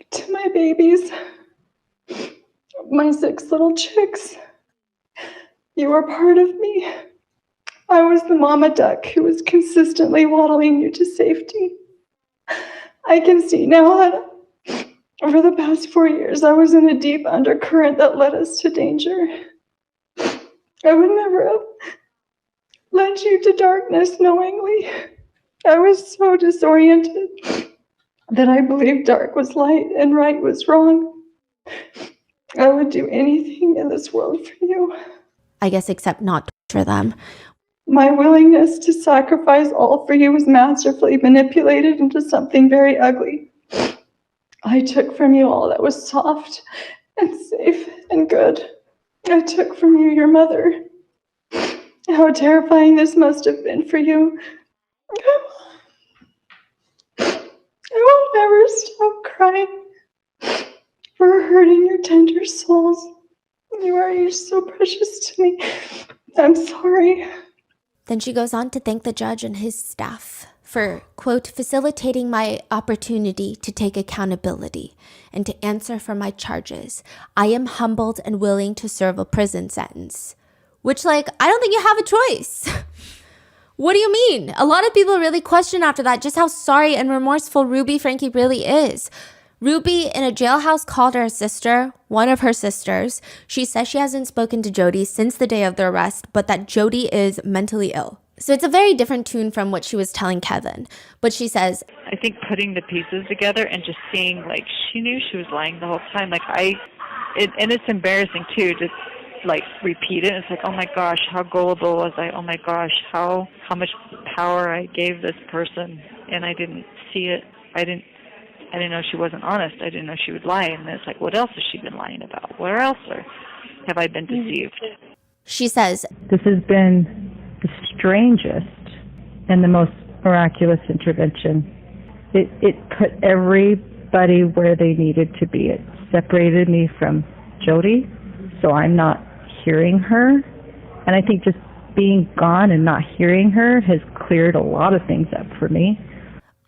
to my babies, my 6 little chicks, you are part of me. I was the mama duck who was consistently waddling you to safety. I can see now that over the past 4 years, I was in a deep undercurrent that led us to danger. I would never have led you to darkness knowingly. I was so disoriented that I believed dark was light and right was wrong. I would do anything in this world for you. I guess except not torture them. My willingness to sacrifice all for you was masterfully manipulated into something very ugly. I took from you all that was soft and safe and good. I took from you your mother. How terrifying this must have been for you. I will never stop crying for hurting your tender souls. You are each so precious to me. I'm sorry. Then she goes on to thank the judge and his staff for, quote, facilitating my opportunity to take accountability and to answer for my charges. I am humbled and willing to serve a prison sentence. Which, like, I don't think you have a choice. What do you mean? A lot of people really question after that just how sorry and remorseful Ruby Franke really is. Ruby in a jailhouse called her sister, one of her sisters. She says she hasn't spoken to Jody since the day of the arrest, but that Jody is mentally ill. So it's a very different tune from what she was telling Kevin. But she says, I think putting the pieces together and just seeing, like, she knew she was lying the whole time. Like, and it's embarrassing, too, to, like, repeat it. It's like, oh, my gosh, how gullible was I? Oh, my gosh, how much power I gave this person, and I didn't see it. I didn't know she wasn't honest. I didn't know she would lie. And it's like, what else has she been lying about? Where else have I been deceived? She says, this has been the strangest and the most miraculous intervention. It put everybody where they needed to be. It separated me from Jody, so I'm not hearing her. And I think just being gone and not hearing her has cleared a lot of things up for me.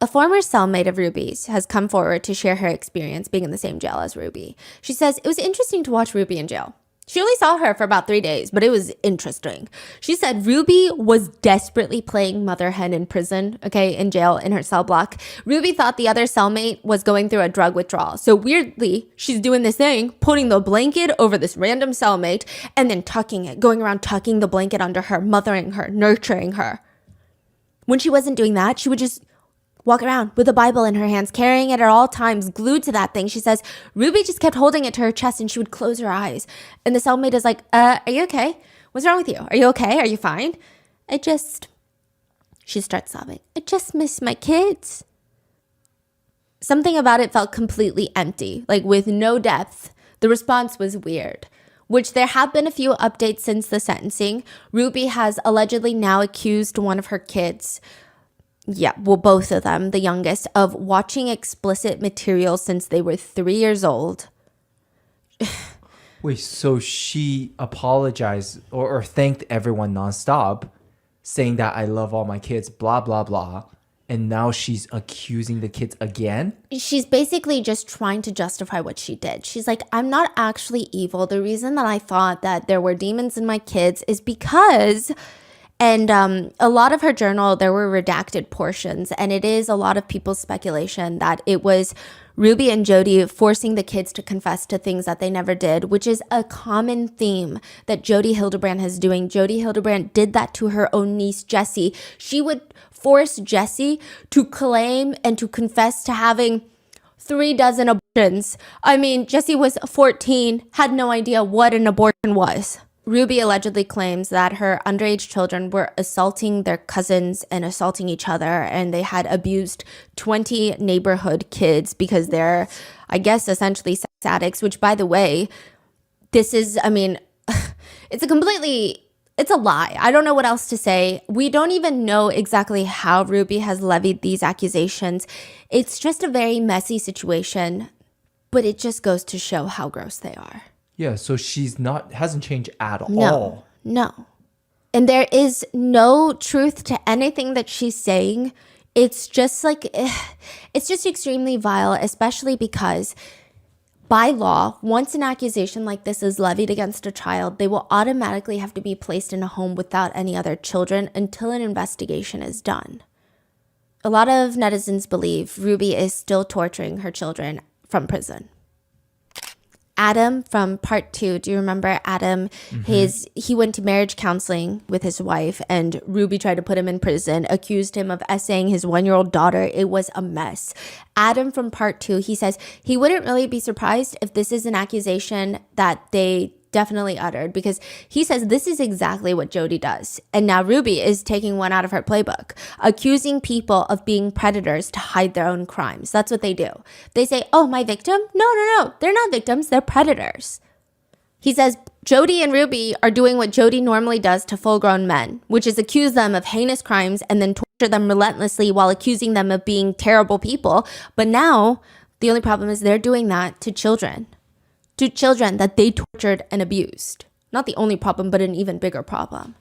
a former cellmate of Ruby's has come forward to share her experience being in the same jail as Ruby. She says it was interesting to watch Ruby in jail. She only saw her for about 3 days, but it was interesting. She said Ruby was desperately playing mother hen in prison, in jail in her cell block. Ruby thought the other cellmate was going through a drug withdrawal. So weirdly, she's doing this thing, putting the blanket over this random cellmate and then tucking it, going around tucking the blanket under her, mothering her, nurturing her. When she wasn't doing that, she would just walk around with a Bible in her hands, carrying it at all times, glued to that thing. She says Ruby just kept holding it to her chest and she would close her eyes. And the cellmate is like, are you okay? What's wrong with you? Are you okay? Are you fine? She starts sobbing. I just miss my kids. Something about it felt completely empty, like with no depth. The response was weird. Which there have been a few updates since the sentencing. Ruby has allegedly now accused one of her kids, both of them, the youngest, of watching explicit material since they were 3 years old. Wait, so she apologized or thanked everyone nonstop, saying that I love all my kids, blah, blah, blah. And now she's accusing the kids again? She's basically just trying to justify what she did. She's like, I'm not actually evil. The reason that I thought that there were demons in my kids is because... And a lot of her journal, there were redacted portions. And it is a lot of people's speculation that it was Ruby and Jody forcing the kids to confess to things that they never did, which is a common theme that Jody Hildebrand is doing. Jody Hildebrand did that to her own niece, Jessie. She would force Jessie to claim and to confess to having 36 abortions. I mean, Jessie was 14, had no idea what an abortion was. Ruby allegedly claims that her underage children were assaulting their cousins and assaulting each other, and they had abused 20 neighborhood kids because they're, I guess, essentially sex addicts, which, by the way, this is, it's a lie. I don't know what else to say. We don't even know exactly how Ruby has levied these accusations. It's just a very messy situation, but it just goes to show how gross they are. Yeah, so hasn't changed at all. No. And there is no truth to anything that she's saying. It's just extremely vile, especially because by law, once an accusation like this is levied against a child, they will automatically have to be placed in a home without any other children until an investigation is done. A lot of netizens believe Ruby is still torturing her children from prison. Adam from part 2. Do you remember Adam? He went to marriage counseling with his wife, and Ruby tried to put him in prison, accused him of essaying his 1-year-old daughter. It was a mess. Adam from part 2, he says he wouldn't really be surprised if this is an accusation that they definitely uttered, because he says this is exactly what Jody does. And now Ruby is taking one out of her playbook, accusing people of being predators to hide their own crimes. That's what they do. They say, oh, my victim? No. They're not victims. They're predators. He says Jody and Ruby are doing what Jody normally does to full-grown men, which is accuse them of heinous crimes and then torture them relentlessly while accusing them of being terrible people. But now the only problem is they're doing that to children. To children that they tortured and abused. Not the only problem, but an even bigger problem.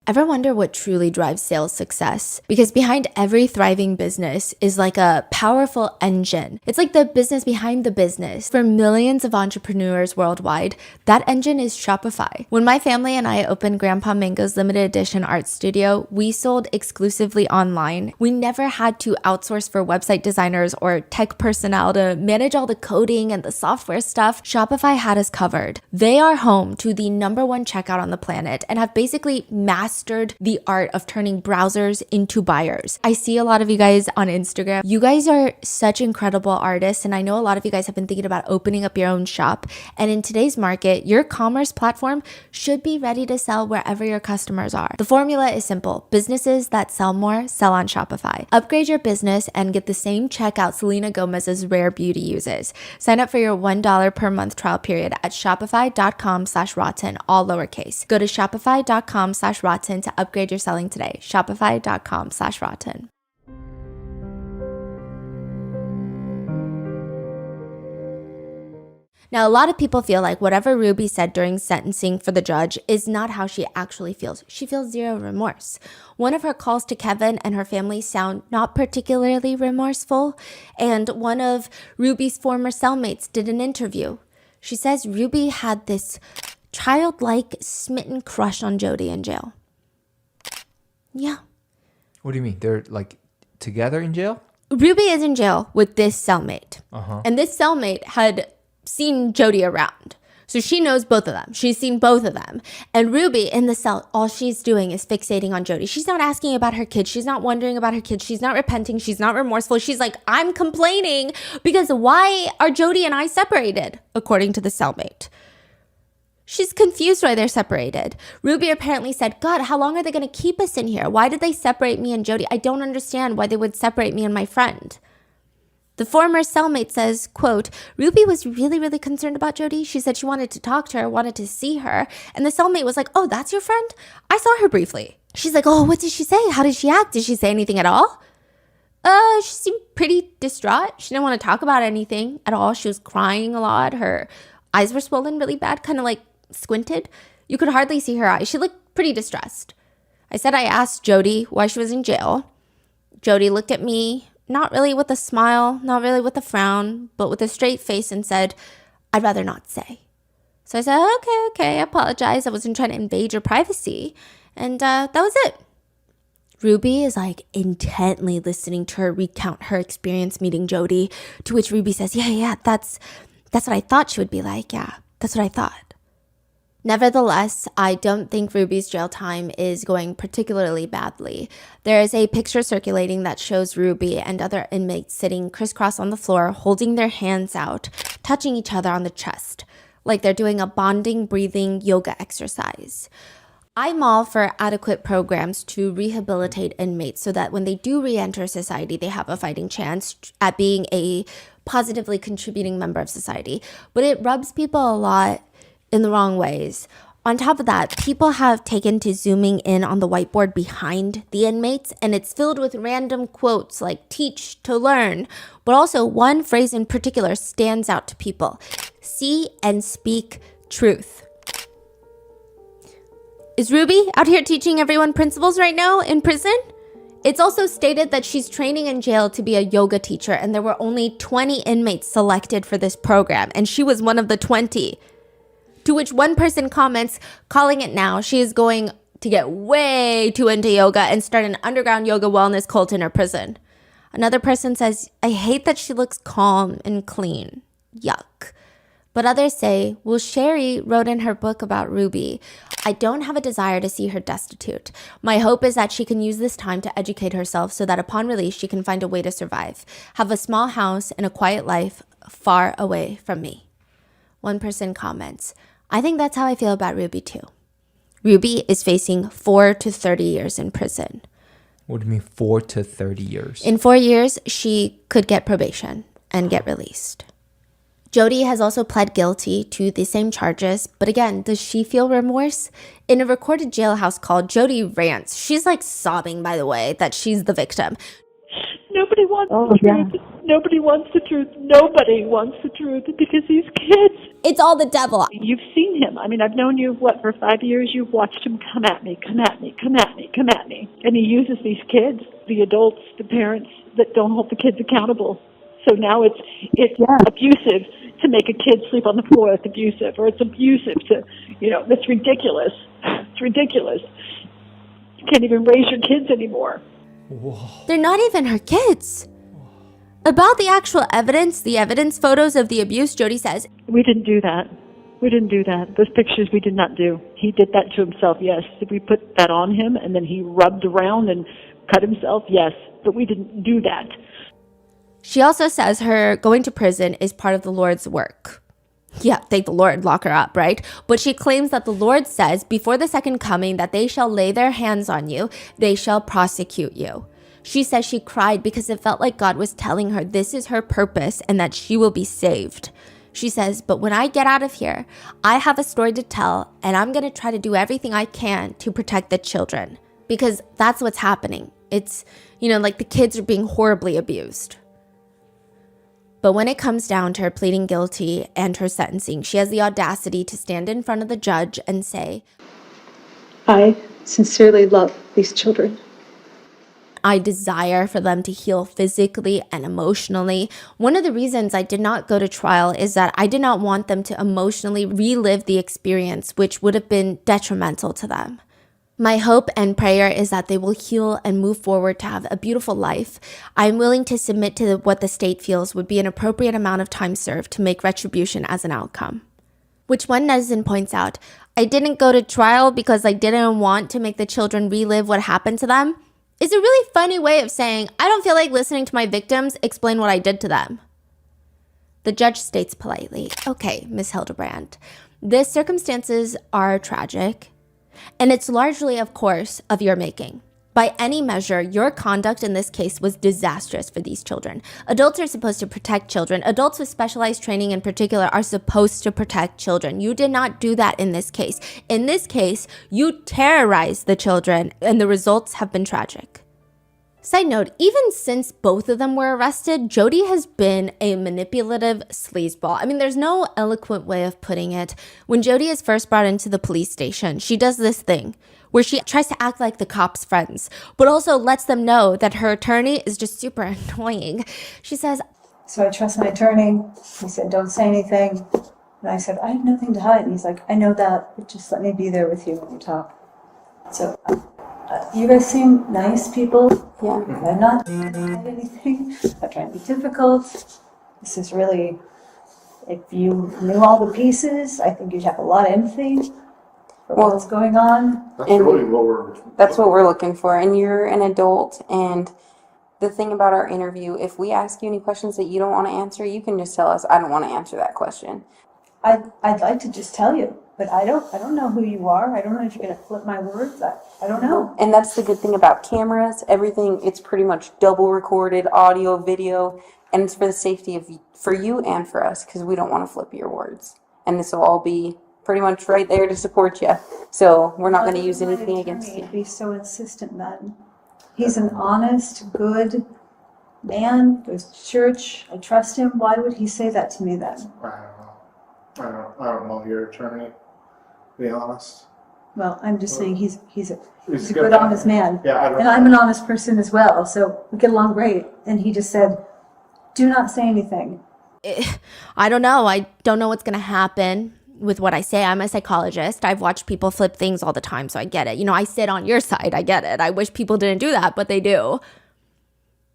Ever wonder what truly drives sales success? Because behind every thriving business is like a powerful engine. It's like the business behind the business. For millions of entrepreneurs worldwide, that engine is Shopify. When my family and I opened Grandpa Mango's limited edition art studio, we sold exclusively online. We never had to outsource for website designers or tech personnel to manage all the coding and the software stuff. Shopify had us covered. They are home to the #1 checkout on the planet and have basically mastered the art of turning browsers into buyers. I see a lot of you guys on Instagram. You guys are such incredible artists, and I know a lot of you guys have been thinking about opening up your own shop. And in today's market, your commerce platform should be ready to sell wherever your customers are. The formula is simple. Businesses that sell more sell on Shopify. Upgrade your business and get the same checkout Selena Gomez's Rare Beauty uses. Sign up for your $1 per month trial period at shopify.com/rotten, all lowercase. Go to shopify.com/rotten to upgrade your selling today. Shopify.com/rotten. Now, a lot of people feel like whatever Ruby said during sentencing for the judge is not how she actually feels. She feels zero remorse. One of her calls to Kevin and her family sound not particularly remorseful, and one of Ruby's former cellmates did an interview. She says Ruby had this childlike smitten crush on Jody in jail. Yeah. What do you mean? They're like together in jail? Ruby is in jail with this cellmate. And this cellmate had seen Jody around. So she knows both of them. She's seen both of them. And Ruby in the cell, all she's doing is fixating on Jody. She's not asking about her kids. She's not wondering about her kids. She's not repenting. She's not remorseful. She's like, I'm complaining because why are Jody and I separated? According to the cellmate. She's confused why they're separated. Ruby apparently said, God, how long are they going to keep us in here? Why did they separate me and Jody? I don't understand why they would separate me and my friend. The former cellmate says, quote, Ruby was really, really concerned about Jody. She said she wanted to talk to her, wanted to see her. And the cellmate was like, oh, that's your friend? I saw her briefly. She's like, oh, what did she say? How did she act? Did she say anything at all? She seemed pretty distraught. She didn't want to talk about anything at all. She was crying a lot. Her eyes were swollen really bad, kind of like squinted. You could hardly see her eyes. She looked pretty distressed. I said I asked Jody why she was in jail. Jody looked at me, not really with a smile, not really with a frown, but with a straight face and said, I'd rather not say. So I said, okay, I apologize. I wasn't trying to invade your privacy. And that was it. Ruby is like intently listening to her recount her experience meeting Jody, to which Ruby says, yeah, that's what I thought she would be like. Yeah, that's what I thought. Nevertheless, I don't think Ruby's jail time is going particularly badly. There is a picture circulating that shows Ruby and other inmates sitting crisscross on the floor, holding their hands out, touching each other on the chest, like they're doing a bonding, breathing yoga exercise. I'm all for adequate programs to rehabilitate inmates so that when they do re-enter society, they have a fighting chance at being a positively contributing member of society. But it rubs people a lot in the wrong ways. On top of that, people have taken to zooming in on the whiteboard behind the inmates, and it's filled with random quotes like teach to learn. But also one phrase in particular stands out to people. See and speak truth. Is Ruby out here teaching everyone principles right now in prison? It's also stated that she's training in jail to be a yoga teacher, and there were only 20 inmates selected for this program, and she was one of the 20. To which one person comments, calling it now, she is going to get way too into yoga and start an underground yoga wellness cult in her prison. Another person says, I hate that she looks calm and clean. Yuck. But others say, well, Sherry wrote in her book about Ruby, I don't have a desire to see her destitute. My hope is that she can use this time to educate herself so that upon release, she can find a way to survive, have a small house and a quiet life far away from me. One person comments, I think that's how I feel about Ruby too. Ruby is facing 4 to 30 years in prison. What do you mean 4 to 30 years? In 4 years, she could get probation and get released. Jody has also pled guilty to the same charges, but again, does she feel remorse? In a recorded jailhouse call, Jody rants. She's like sobbing, by the way, that she's the victim. Nobody wants the truth. Nobody wants the truth. Nobody wants the truth because these kids. It's all the devil. You've seen him. I mean, I've known you, for 5 years? You've watched him come at me, come at me, come at me, come at me. And he uses these kids, the adults, the parents, that don't hold the kids accountable. So now it's abusive to make a kid sleep on the floor. It's abusive. Or it's abusive to, it's ridiculous. It's ridiculous. You can't even raise your kids anymore. Whoa. They're not even her kids. About the actual evidence, the evidence photos of the abuse, Jody says, we didn't do that. We didn't do that. Those pictures we did not do. He did that to himself, yes. Did we put that on him and then he rubbed around and cut himself? Yes. But we didn't do that. She also says her going to prison is part of the Lord's work. Yeah, thank the Lord, lock her up, right? But she claims that the Lord says before the second coming that they shall lay their hands on you, they shall prosecute you. She says she cried because it felt like God was telling her this is her purpose and that she will be saved. She says, but when I get out of here, I have a story to tell and I'm going to try to do everything I can to protect the children because that's what's happening. It's, like the kids are being horribly abused. But when it comes down to her pleading guilty and her sentencing, she has the audacity to stand in front of the judge and say, I sincerely love these children. I desire for them to heal physically and emotionally. One of the reasons I did not go to trial is that I did not want them to emotionally relive the experience, which would have been detrimental to them. My hope and prayer is that they will heal and move forward to have a beautiful life. I'm willing to submit to what the state feels would be an appropriate amount of time served to make retribution as an outcome. Which one netizen points out, I didn't go to trial because I didn't want to make the children relive what happened to them. It's a really funny way of saying, I don't feel like listening to my victims explain what I did to them. The judge states politely, okay, Ms. Hildebrand, the circumstances are tragic. And it's largely, of course, of your making. By any measure, your conduct in this case was disastrous for these children. Adults are supposed to protect children. Adults with specialized training in particular are supposed to protect children. You did not do that in this case. In this case, you terrorized the children, and the results have been tragic. Side note, even since both of them were arrested, Jody has been a manipulative sleazeball. I mean, there's no eloquent way of putting it. When Jody is first brought into the police station, she does this thing where she tries to act like the cops' friends, but also lets them know that her attorney is just super annoying. She says, So I trust my attorney. He said, don't say anything. And I said, I have nothing to hide. And he's like, I know that, but just let me be there with you when you talk. So you guys seem nice people. Yeah. I'm not trying to hide anything. I'm trying to be difficult. This is really, if you knew all the pieces, I think you'd have a lot of empathy for what's going on. That's what we're looking for. And you're an adult, and the thing about our interview, if we ask you any questions that you don't want to answer, you can just tell us, I don't want to answer that question. I'd like to just tell you, but I don't know who you are. I don't know if you're going to flip my words. I don't know. And that's the good thing about cameras. Everything, it's pretty much double recorded, audio, video, and it's for the safety for you and for us, because we don't want to flip your words. And this will all be pretty much right there to support you. So we're not going to use anything against you. Be so insistent, then. He's an honest, good man, goes to church. I trust him. Why would he say that to me then? I don't know your attorney, to be honest. Well, I'm just saying he's a good, honest man. Yeah, and I'm an honest person as well, so we get along great. And he just said, do not say anything. I don't know. I don't know what's going to happen. with what I say. I'm a psychologist. I've watched people flip things all the time, so I get it. I sit on your side. I get it. I wish people didn't do that, but they do.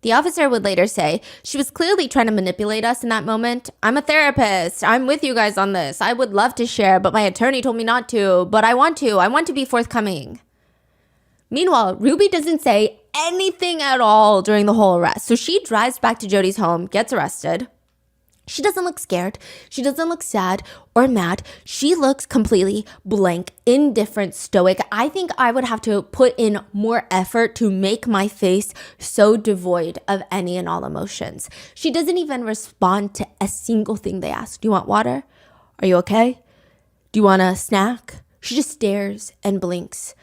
The officer would later say, she was clearly trying to manipulate us in that moment. I'm a therapist. I'm with you guys on this. I would love to share, but my attorney told me not to. But I want to. I want to be forthcoming. Meanwhile, Ruby doesn't say anything at all during the whole arrest. So she drives back to Jody's home, gets arrested. She doesn't look scared. She doesn't look sad or mad. She looks completely blank, indifferent, stoic. I think I would have to put in more effort to make my face so devoid of any and all emotions. She doesn't even respond to a single thing they ask. Do you want water? Are you okay? Do you want a snack? She just stares and blinks.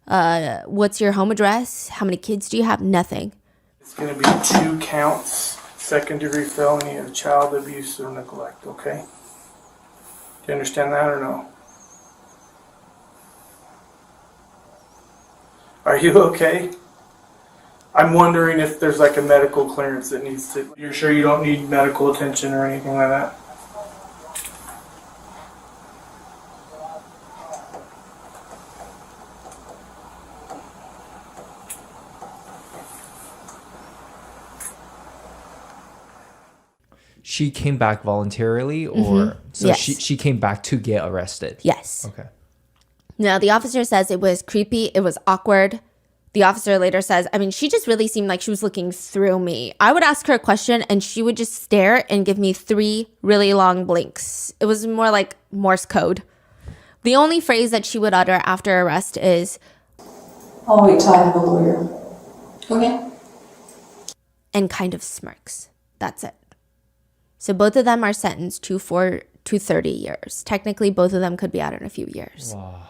What's your home address? How many kids do you have? Nothing. It's going to be 2 counts. Second-degree felony of child abuse or neglect, okay? Do you understand that or no? Are you okay? I'm wondering if there's like a medical clearance that needs to... You're sure you don't need medical attention or anything like that? She came back voluntarily, or so Yes. she came back to get arrested? Yes. Okay. Now, the officer says it was creepy. It was awkward. The officer later says, she just really seemed like she was looking through me. I would ask her a question and she would just stare and give me 3 really long blinks. It was more like Morse code. The only phrase that she would utter after arrest is, I'll wait till I have a lawyer. Okay. and kind of smirks. That's it. So both of them are sentenced to 30 years. Technically, both of them could be out in a few years. Wow.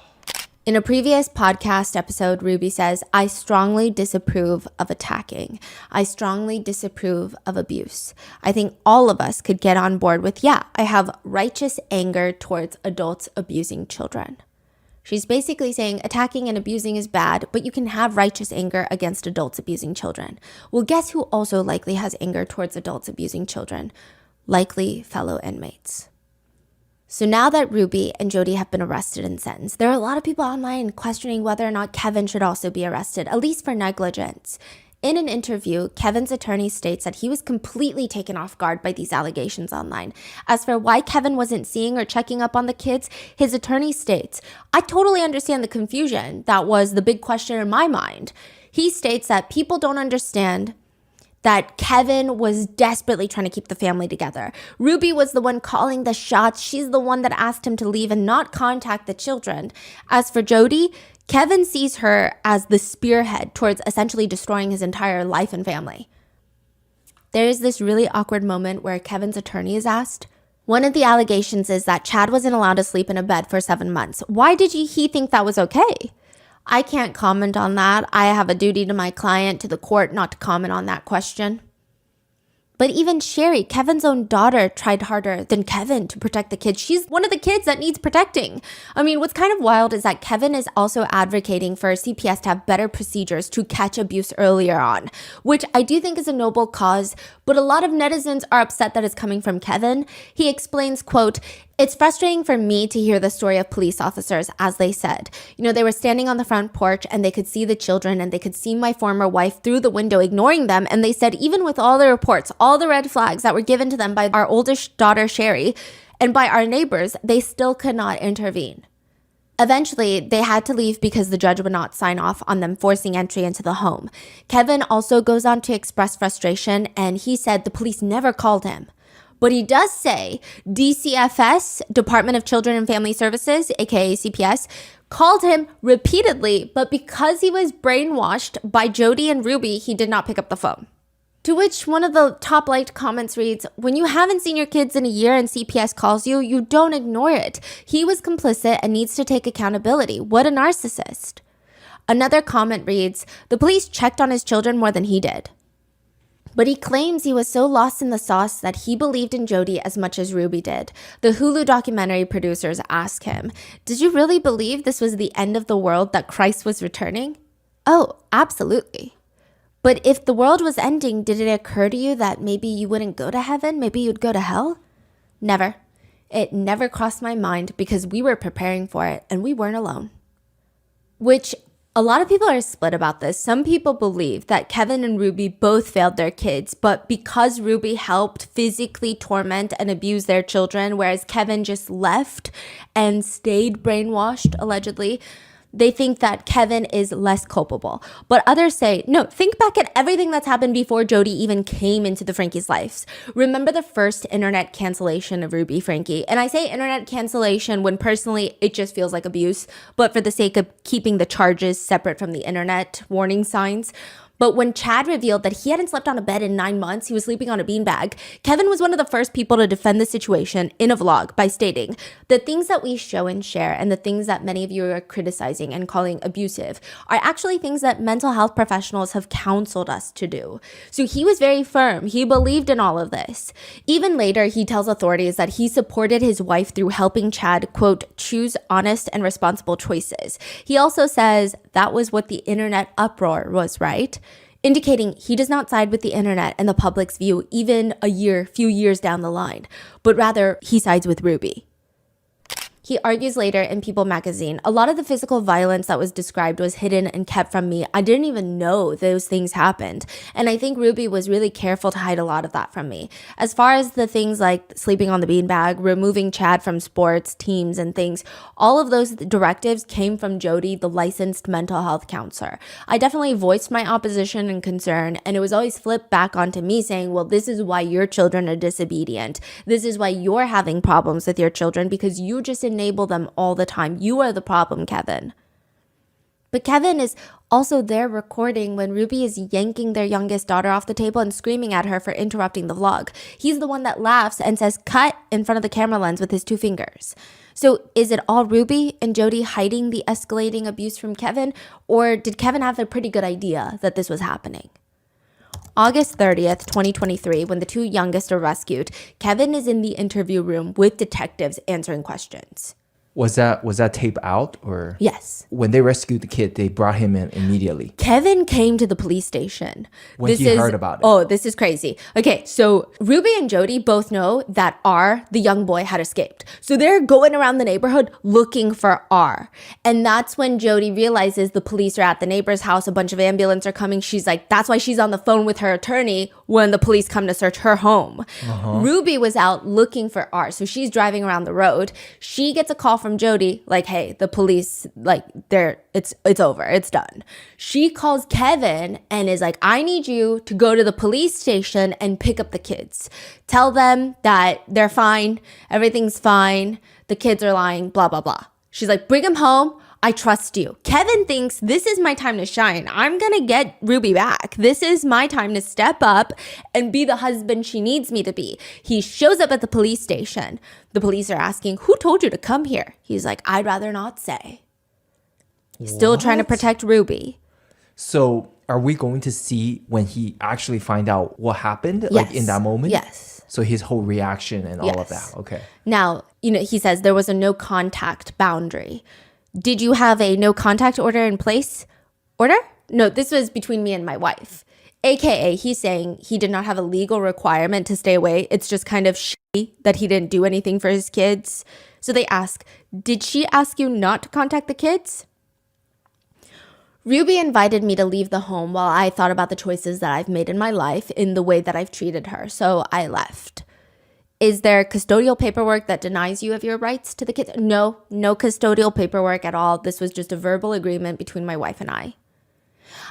In a previous podcast episode, Ruby says, I strongly disapprove of attacking. I strongly disapprove of abuse. I think all of us could get on board with, I have righteous anger towards adults abusing children. She's basically saying attacking and abusing is bad, but you can have righteous anger against adults abusing children. Well, guess who also likely has anger towards adults abusing children? Likely fellow inmates. So now that Ruby and Jody have been arrested and sentenced, there are a lot of people online questioning whether or not Kevin should also be arrested, at least for negligence. In an interview, Kevin's attorney states that he was completely taken off guard by these allegations online. As for why Kevin wasn't seeing or checking up on the kids, his attorney states, I totally understand the confusion. That was the big question in my mind. He states that people don't understand that Kevin was desperately trying to keep the family together. Ruby was the one calling the shots. She's the one that asked him to leave and not contact the children. As for Jody, Kevin sees her as the spearhead towards essentially destroying his entire life and family. There is this really awkward moment where Kevin's attorney is asked, one of the allegations is that Chad wasn't allowed to sleep in a bed for 7 months. Why did he think that was okay? I can't comment on that. I have a duty to my client, to the court, not to comment on that question. But even Sherry, Kevin's own daughter, tried harder than Kevin to protect the kids. She's one of the kids that needs protecting. What's kind of wild is that Kevin is also advocating for CPS to have better procedures to catch abuse earlier on, which I do think is a noble cause, but a lot of netizens are upset that it's coming from Kevin. He explains, quote, it's frustrating for me to hear the story of police officers, as they said. They were standing on the front porch and they could see the children and they could see my former wife through the window ignoring them. And they said, even with all the reports, all the red flags that were given to them by our oldest daughter, Sherry, and by our neighbors, they still could not intervene. Eventually, they had to leave because the judge would not sign off on them forcing entry into the home. Kevin also goes on to express frustration, and he said the police never called him. But he does say DCFS, Department of Children and Family Services, aka CPS, called him repeatedly, but because he was brainwashed by Jody and Ruby, he did not pick up the phone. To which one of the top liked comments reads, when you haven't seen your kids in a year and CPS calls you, you don't ignore it. He was complicit and needs to take accountability. What a narcissist. Another comment reads, the police checked on his children more than he did. But he claims he was so lost in the sauce that he believed in Jody as much as Ruby did. The Hulu documentary producers ask him, did you really believe this was the end of the world, that Christ was returning? Oh, absolutely. But if the world was ending, did it occur to you that maybe you wouldn't go to heaven? Maybe you'd go to hell? Never. It never crossed my mind because we were preparing for it and we weren't alone. Which a lot of people are split about this. Some people believe that Kevin and Ruby both failed their kids, but because Ruby helped physically torment and abuse their children, whereas Kevin just left and stayed brainwashed, allegedly, they think that Kevin is less culpable. But others say, no, think back at everything that's happened before Jody even came into the Frankie's lives. Remember the first internet cancellation of Ruby Franke? And I say internet cancellation when personally it just feels like abuse, but for the sake of keeping the charges separate from the internet warning signs. But when Chad revealed that he hadn't slept on a bed in 9 months, he was sleeping on a beanbag, Kevin was one of the first people to defend the situation in a vlog by stating, the things that we show and share and the things that many of you are criticizing and calling abusive are actually things that mental health professionals have counseled us to do. So he was very firm. He believed in all of this. Even later, he tells authorities that he supported his wife through helping Chad, quote, choose honest and responsible choices. He also says that was what the internet uproar was, right? Indicating he does not side with the internet and the public's view even few years down the line, but rather he sides with Ruby. He argues later in People magazine, a lot of the physical violence that was described was hidden and kept from me. I didn't even know those things happened. And I think Ruby was really careful to hide a lot of that from me. As far as the things like sleeping on the beanbag, removing Chad from sports, teams, and things, all of those directives came from Jody, the licensed mental health counselor. I definitely voiced my opposition and concern, and it was always flipped back onto me saying, well, this is why your children are disobedient. This is why you're having problems with your children because you just enable them all the time. You are the problem, Kevin. But Kevin is also there recording when Ruby is yanking their youngest daughter off the table and screaming at her for interrupting the vlog. He's the one that laughs and says cut in front of the camera lens with his 2 fingers. So is it all Ruby and Jody hiding the escalating abuse from Kevin, or did Kevin have a pretty good idea that this was happening? August 30th, 2023, when the 2 youngest are rescued, Kevin is in the interview room with detectives answering questions. Was that tape out or? Yes. When they rescued the kid, they brought him in immediately. Kevin came to the police station. When he heard about it. Oh, this is crazy. Okay, so Ruby and Jody both know that R, the young boy, had escaped. So they're going around the neighborhood looking for R. And that's when Jody realizes the police are at the neighbor's house. A bunch of ambulance are coming. She's like, that's why she's on the phone with her attorney when the police come to search her home. Ruby was out looking for R. So she's driving around the road. She gets a call from Jody, like, hey, the police, like, it's over, it's done. She calls Kevin and is like, I need you to go to the police station and pick up the kids. Tell them that they're fine, everything's fine, the kids are lying, blah, blah, blah. She's like, bring them home. I trust you. Kevin thinks this is my time to shine. I'm going to get Ruby back. This is my time to step up and be the husband she needs me to be. He shows up at the police station. The police are asking, who told you to come here? He's like, I'd rather not say. He's still trying to protect Ruby. So are we going to see when he actually find out what happened? Yes. Like in that moment? Yes. So his whole reaction and all of that. Okay. Now, he says there was a no contact boundary. Did you have a no contact order in place? Order? No, this was between me and my wife. AKA, he's saying he did not have a legal requirement to stay away. It's just kind of shitty that he didn't do anything for his kids. So they ask, did she ask you not to contact the kids? Ruby invited me to leave the home while I thought about the choices that I've made in my life in the way that I've treated her. So I left. Is there custodial paperwork that denies you of your rights to the kids? No custodial paperwork at all. This was just a verbal agreement between my wife and I.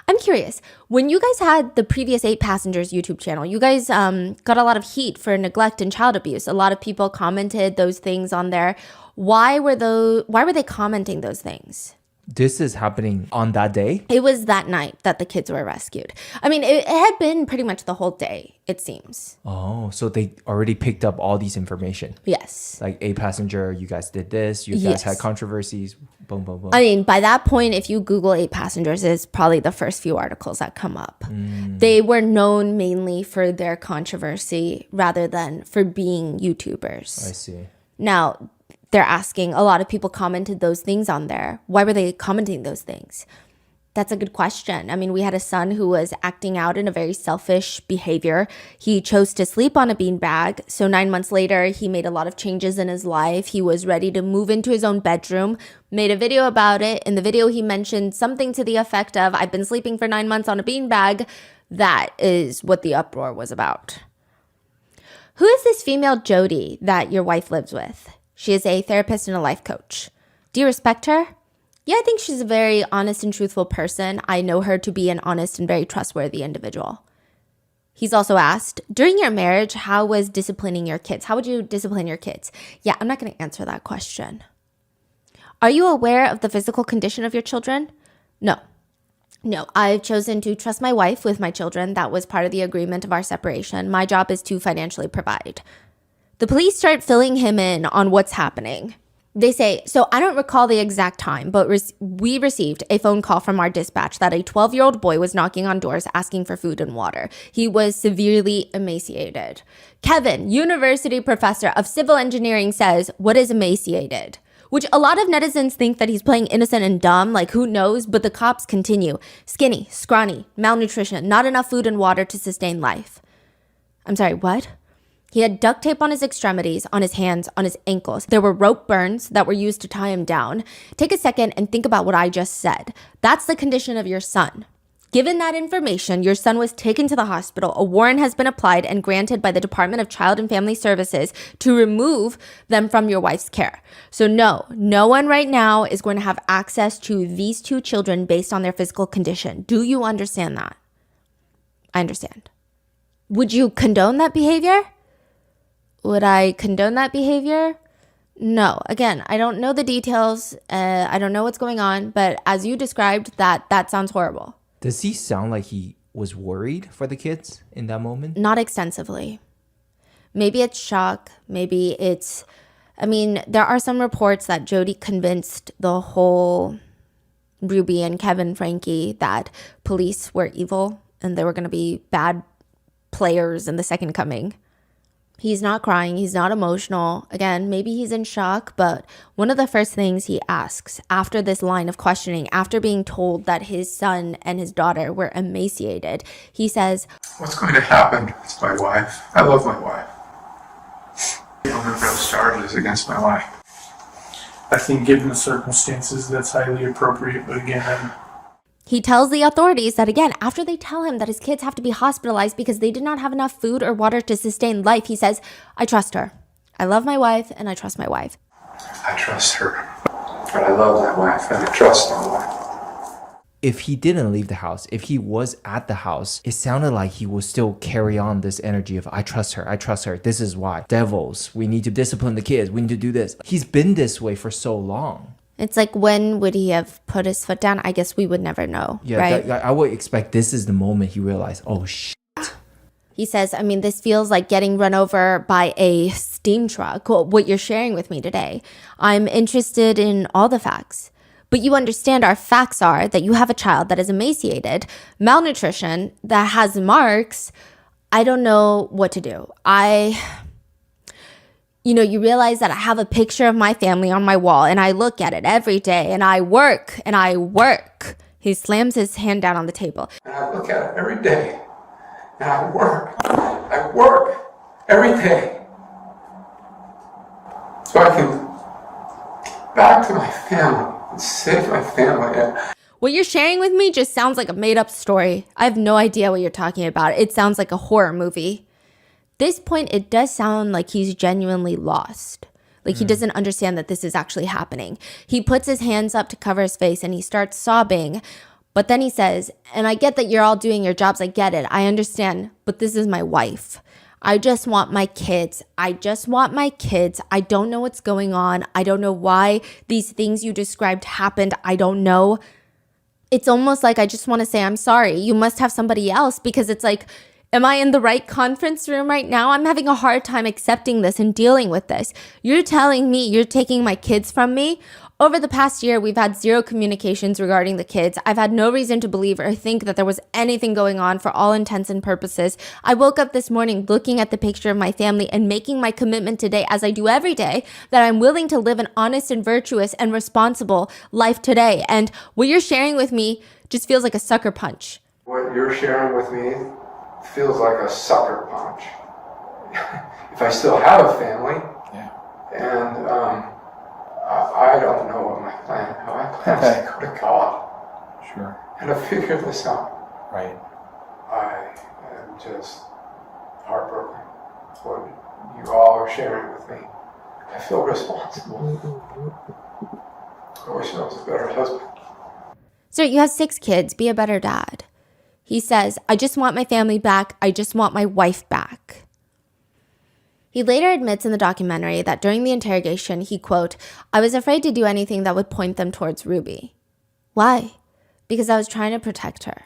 I'm curious, when you guys had the previous 8 Passengers YouTube channel, you guys got a lot of heat for neglect and child abuse. A lot of people commented those things on there. Why were they commenting those things? This is happening on that day? It was that night that the kids were rescued. I mean, it had been pretty much the whole day, it seems. Oh, so they already picked up all these information. Yes. Like 8 Passenger, you guys did this, you guys had controversies, boom, boom, boom. I mean, by that point, if you Google 8 Passengers, it's probably the first few articles that come up. They were known mainly for their controversy rather than for being YouTubers. I see. Now, they're asking, a lot of people commented those things on there. Why were they commenting those things? That's a good question. I mean, we had a son who was acting out in a very selfish behavior. He chose to sleep on a beanbag. So 9 months later, he made a lot of changes in his life. He was ready to move into his own bedroom, made a video about it. In the video, he mentioned something to the effect of, I've been sleeping for 9 months on a beanbag. That is what the uproar was about. Who is this female Jody that your wife lives with? She is a therapist and a life coach. Do you respect her? Yeah, I think she's a very honest and truthful person. I know her to be an honest and very trustworthy individual. He's also asked, during your marriage, how was disciplining your kids? How would you discipline your kids? Yeah, I'm not going to answer that question. Are you aware of the physical condition of your children? No. No, I've chosen to trust my wife with my children. That was part of the agreement of our separation. My job is to financially provide. The police start filling him in on what's happening. They say, so I don't recall the exact time, but we received a phone call from our dispatch that a 12-year-old boy was knocking on doors asking for food and water. He was severely emaciated. Kevin, university professor of civil engineering, says, what is emaciated? Which a lot of netizens think that he's playing innocent and dumb, like who knows, but the cops continue. Skinny, scrawny, malnutrition, not enough food and water to sustain life. I'm sorry, what? He had duct tape on his extremities, on his hands, on his ankles. There were rope burns that were used to tie him down. Take a second and think about what I just said. That's the condition of your son. Given that information, your son was taken to the hospital. A warrant has been applied and granted by the Department of Child and Family Services to remove them from your wife's care. So no one right now is going to have access to these two children based on their physical condition. Do you understand that? I understand. Would you condone that behavior? Would I condone that behavior? No. Again, I don't know the details. I don't know what's going on. But as you described, that sounds horrible. Does he sound like he was worried for the kids in that moment? Not extensively. Maybe it's shock. Maybe it's... I mean, there are some reports that Jody convinced the whole Ruby and Kevin Franke that police were evil and they were going to be bad players in the second coming. He's not crying. He's not emotional. Again, maybe he's in shock, but one of the first things he asks after this line of questioning, after being told that his son and his daughter were emaciated, he says, what's going to happen with my wife? I love my wife. I don't have those charges against my wife. I think given the circumstances, that's highly appropriate, but again, he tells the authorities that, again, after they tell him that his kids have to be hospitalized because they did not have enough food or water to sustain life, he says, I trust her. I love my wife and I trust my wife. I trust her. But I love that wife and I trust my wife. If he didn't leave the house, if he was at the house, it sounded like he would still carry on this energy of, I trust her, this is why. Devils, we need to discipline the kids, we need to do this. He's been this way for so long. It's like, when would he have put his foot down? I guess we would never know, yeah, right? I would expect this is the moment he realized, oh, shit. He says, I mean, this feels like getting run over by a steam truck, what you're sharing with me today. I'm interested in all the facts. But you understand our facts are that you have a child that is emaciated, malnutrition, that has marks. I don't know what to do. You realize that I have a picture of my family on my wall and I look at it every day and I work. He slams his hand down on the table. And I look at it every day and I work every day so I can get back to my family and save my family. What you're sharing with me just sounds like a made-up story. I have no idea what you're talking about. It sounds like a horror movie. This point, it does sound like he's genuinely lost. Like he doesn't understand that this is actually happening. He puts his hands up to cover his face and he starts sobbing. But then he says, and I get that you're all doing your jobs. I get it. I understand. But this is my wife. I just want my kids. I don't know what's going on. I don't know why these things you described happened. I don't know. It's almost like I just want to say, I'm sorry. You must have somebody else, because it's like, am I in the right conference room right now? I'm having a hard time accepting this and dealing with this. You're telling me you're taking my kids from me? Over the past year, we've had zero communications regarding the kids. I've had no reason to believe or think that there was anything going on for all intents and purposes. I woke up this morning looking at the picture of my family and making my commitment today, as I do every day, that I'm willing to live an honest and virtuous and responsible life today. And what you're sharing with me Just feels like a sucker punch. What you're sharing with me feels like a sucker punch. If I still have a family, and I don't know what my plan, how I plan to go to God. Sure. And to figure this out. Right. I am just heartbroken. What you all are sharing with me. I feel responsible. I wish I was a better husband. Sir, you have 6 kids. Be a better dad. He says, I just want my family back. I just want my wife back. He later admits in the documentary that during the interrogation, he, quote, I was afraid to do anything that would point them towards Ruby. Why? Because I was trying to protect her.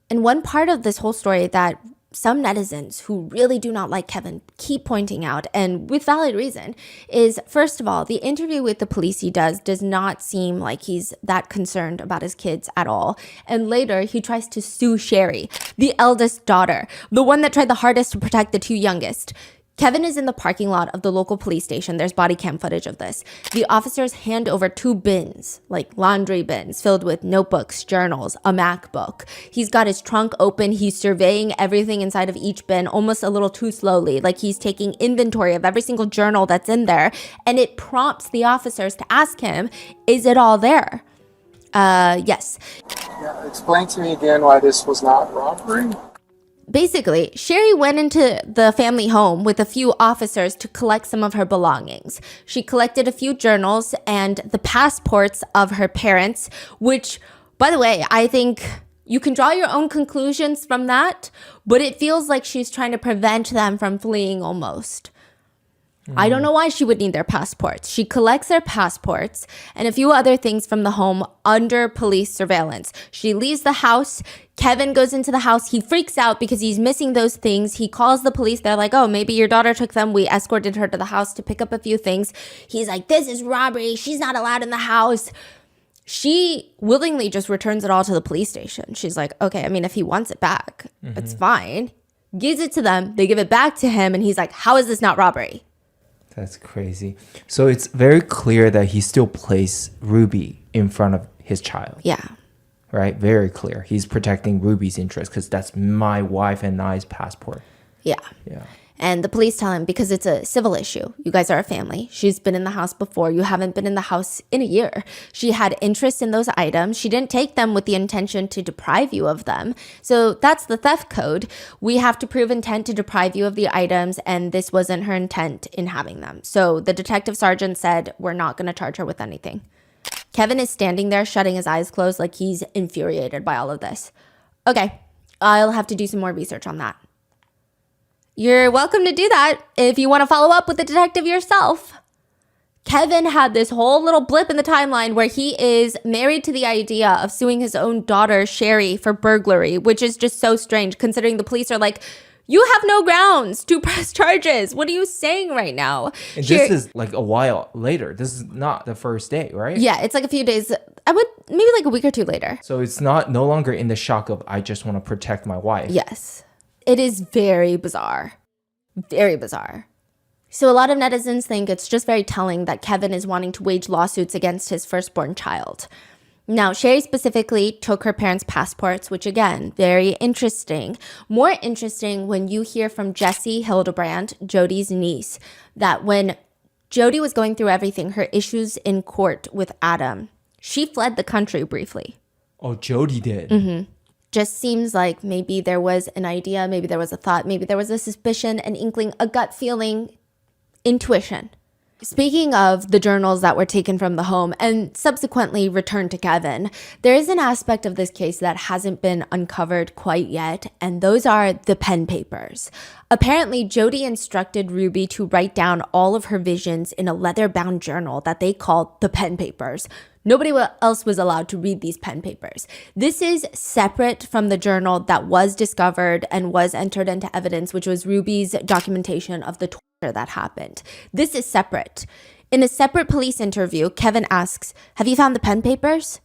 And one part of this whole story that some netizens who really do not like Kevin keep pointing out, and with valid reason, is, first of all, the interview with the police he does not seem like he's that concerned about his kids at all. And later, he tries to sue Sherry, the eldest daughter, the one that tried the hardest to protect the 2 youngest. Kevin is in the parking lot of the local police station. There's body cam footage of this. The officers hand over 2 bins, like laundry bins, filled with notebooks, journals, a MacBook. He's got his trunk open. He's surveying everything inside of each bin almost a little too slowly, like he's taking inventory of every single journal that's in there. And it prompts the officers to ask him, is it all there? Yes. Yeah, explain to me again why this was not robbery. Basically, Sherry went into the family home with a few officers to collect some of her belongings. She collected a few journals and the passports of her parents, which, by the way, I think you can draw your own conclusions from that, but it feels like she's trying to prevent them from fleeing almost. I don't know why she would need their passports. She collects their passports and a few other things from the home under police surveillance. She leaves the house. Kevin goes into the house. He freaks out because he's missing those things. He calls the police. They're like, oh, maybe your daughter took them. We escorted her to the house to pick up a few things. He's like, this is robbery. She's not allowed in the house. She willingly just returns it all to the police station. She's like, okay, I mean, if he wants it back, it's fine. Gives it to them. They give it back to him. And he's like, how is this not robbery? That's crazy. So it's very clear that he still placed Ruby in front of his child. Yeah. Right? Very clear. He's protecting Ruby's interest because that's my wife and I's passport. Yeah. Yeah. And the police tell him, because it's a civil issue, you guys are a family. She's been in the house before. You haven't been in the house in a year. She had interest in those items. She didn't take them with the intention to deprive you of them. So that's the theft code. We have to prove intent to deprive you of the items, and this wasn't her intent in having them. So the detective sergeant said, we're not going to charge her with anything. Kevin is standing there, shutting his eyes closed like he's infuriated by all of this. Okay, I'll have to do some more research on that. You're welcome to do that if you want to follow up with the detective yourself. Kevin had this whole little blip in the timeline where he is married to the idea of suing his own daughter, Sherry, for burglary, which is just so strange considering the police are like, you have no grounds to press charges. What are you saying right now? And this is like a while later. This is not the first day, right? Yeah, it's like a few days. Maybe like a week or two later. So it's no longer in the shock of, I just want to protect my wife. Yes. It is very bizarre. Very bizarre. So a lot of netizens think it's just very telling that Kevin is wanting to wage lawsuits against his firstborn child. Now, Sherry specifically took her parents' passports, which again, very interesting. More interesting when you hear from Jessie Hildebrand, Jody's niece, that when Jody was going through everything, her issues in court with Adam, she fled the country briefly. Oh, Jody did? Mm-hmm. Just seems like maybe there was an idea, maybe there was a thought, maybe there was a suspicion, an inkling, a gut feeling, intuition. Speaking of the journals that were taken from the home and subsequently returned to Kevin, there is an aspect of this case that hasn't been uncovered quite yet, and those are the pen papers. Apparently, Jody instructed Ruby to write down all of her visions in a leather-bound journal that they called the pen papers. Nobody else was allowed to read these pen papers. This is separate from the journal that was discovered and was entered into evidence, which was Ruby's documentation of the torture that happened. This is separate. In a separate police interview, Kevin asks, "Have you found the pen papers?"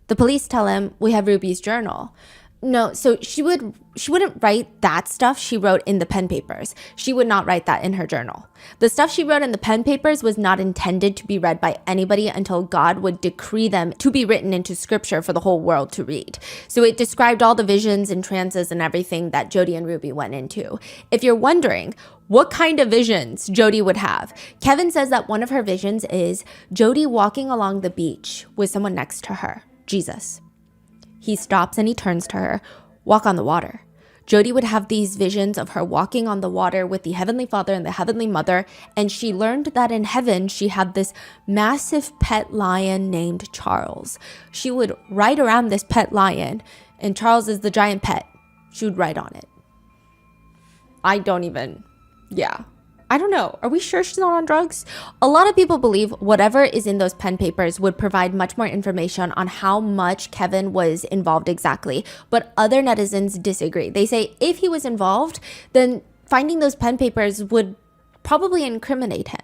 The police tell him, "We have Ruby's journal." No, so she wouldn't write that stuff she wrote in the pen papers. She would not write that in her journal. The stuff she wrote in the pen papers was not intended to be read by anybody until God would decree them to be written into scripture for the whole world to read. So it described all the visions and trances and everything that Jody and Ruby went into. If you're wondering what kind of visions Jody would have, Kevin says that one of her visions is Jody walking along the beach with someone next to her, Jesus. He stops and he turns to her, walk on the water. Jody would have these visions of her walking on the water with the Heavenly Father and the Heavenly Mother, and she learned that in heaven she had this massive pet lion named Charles. She would ride around this pet lion, and Charles is the giant pet. She would ride on it. I don't know. Are we sure she's not on drugs? A lot of people believe whatever is in those pen papers would provide much more information on how much Kevin was involved exactly. But other netizens disagree. They say if he was involved, then finding those pen papers would probably incriminate him.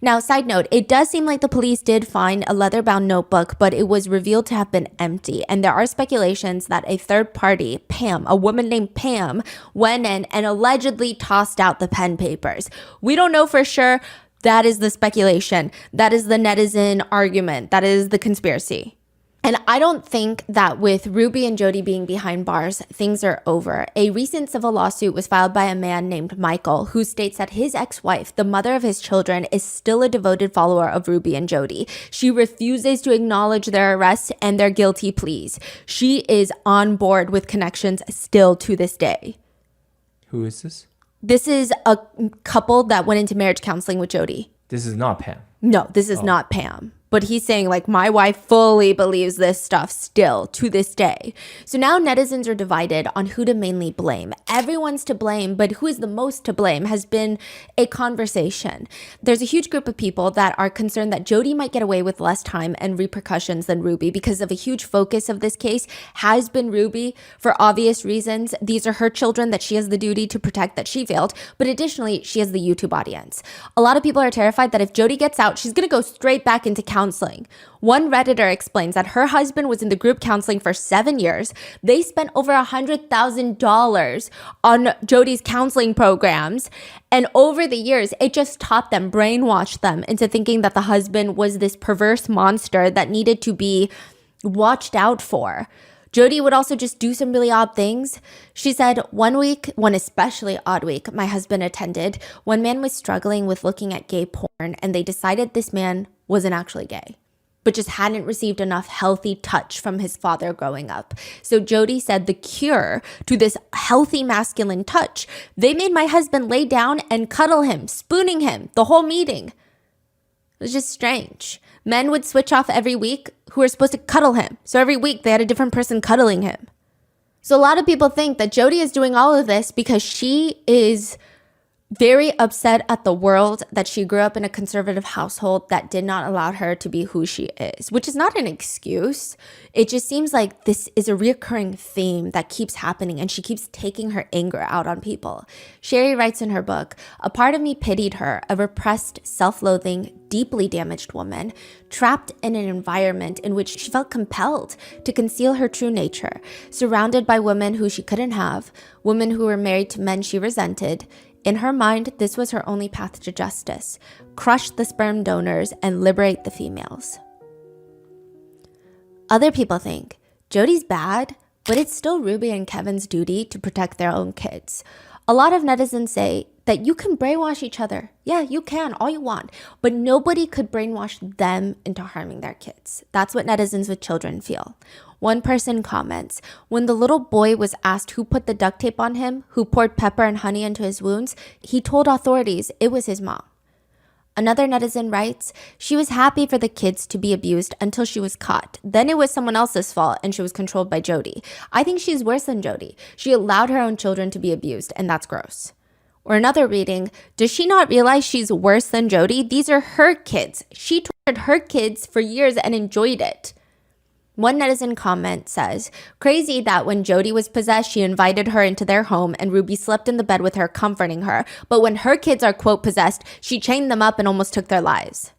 Now, side note, it does seem like the police did find a leather-bound notebook, but it was revealed to have been empty. And there are speculations that a third party, Pam, a woman named Pam, went in and allegedly tossed out the pen papers. We don't know for sure. That is the speculation. That is the netizen argument. That is the conspiracy. And I don't think that with Ruby and Jody being behind bars, things are over. A recent civil lawsuit was filed by a man named Michael, who states that his ex-wife, the mother of his children, is still a devoted follower of Ruby and Jody. She refuses to acknowledge their arrests and their guilty pleas. She is on board with connections still to this day. Who is this? This is a couple that went into marriage counseling with Jody. This is not Pam. No, this is not Pam. But he's saying, like, my wife fully believes this stuff still to this day. So now netizens are divided on who to mainly blame. Everyone's to blame, but who is the most to blame has been a conversation. There's a huge group of people that are concerned that Jody might get away with less time and repercussions than Ruby because of a huge focus of this case has been Ruby for obvious reasons. These are her children that she has the duty to protect that she failed, but additionally, she has the YouTube audience. A lot of people are terrified that if Jody gets out, she's going to go straight back into counseling. One Redditor explains that her husband was in the group counseling for 7 years. They spent over $100,000 on Jody's counseling programs. And over the years, it just taught them, brainwashed them into thinking that the husband was this perverse monster that needed to be watched out for. Jody would also just do some really odd things. She said, one especially odd week my husband attended, one man was struggling with looking at gay porn, and they decided this man wasn't actually gay, but just hadn't received enough healthy touch from his father growing up. So Jody said the cure to this healthy masculine touch, they made my husband lay down and cuddle him, spooning him the whole meeting. It was just strange. Men would switch off every week who were supposed to cuddle him. So every week they had a different person cuddling him. So a lot of people think that Jody is doing all of this because she is very upset at the world that she grew up in a conservative household that did not allow her to be who she is, which is not an excuse. It just seems like this is a reoccurring theme that keeps happening, and she keeps taking her anger out on people. Sherry writes in her book, "A part of me pitied her, a repressed, self-loathing, deeply damaged woman, trapped in an environment in which she felt compelled to conceal her true nature, surrounded by women who she couldn't have, women who were married to men she resented. In her mind, this was her only path to justice: crush the sperm donors and liberate the females." Other people think Jody's bad, but it's still Ruby and Kevin's duty to protect their own kids. A lot of netizens say that you can brainwash each other. Yeah, you can, all you want, but nobody could brainwash them into harming their kids. That's what netizens with children feel. One person comments, when the little boy was asked who put the duct tape on him, who poured pepper and honey into his wounds, he told authorities it was his mom. Another netizen writes, she was happy for the kids to be abused until she was caught. Then it was someone else's fault and she was controlled by Jody. I think she's worse than Jody. She allowed her own children to be abused, and that's gross. Or another reading, does she not realize she's worse than Jody? These are her kids. She tortured her kids for years and enjoyed it. One netizen comment says, crazy that when Jody was possessed, she invited her into their home and Ruby slept in the bed with her, comforting her. But when her kids are, quote, possessed, she chained them up and almost took their lives.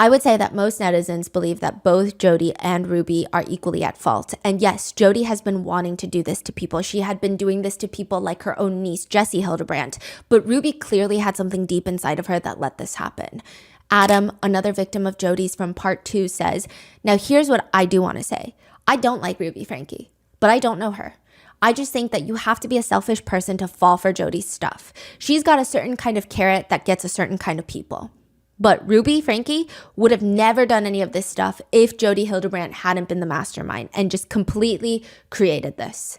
I would say that most netizens believe that both Jodi and Ruby are equally at fault. And yes, Jodi has been wanting to do this to people. She had been doing this to people like her own niece, Jessie Hildebrandt. But Ruby clearly had something deep inside of her that let this happen. Adam, another victim of Jodi's from part 2, says, now here's what I do want to say. I don't like Ruby Franke, but I don't know her. I just think that you have to be a selfish person to fall for Jodi's stuff. She's got a certain kind of carrot that gets a certain kind of people. But Ruby Franke would have never done any of this stuff if Jodi Hildebrandt hadn't been the mastermind and just completely created this.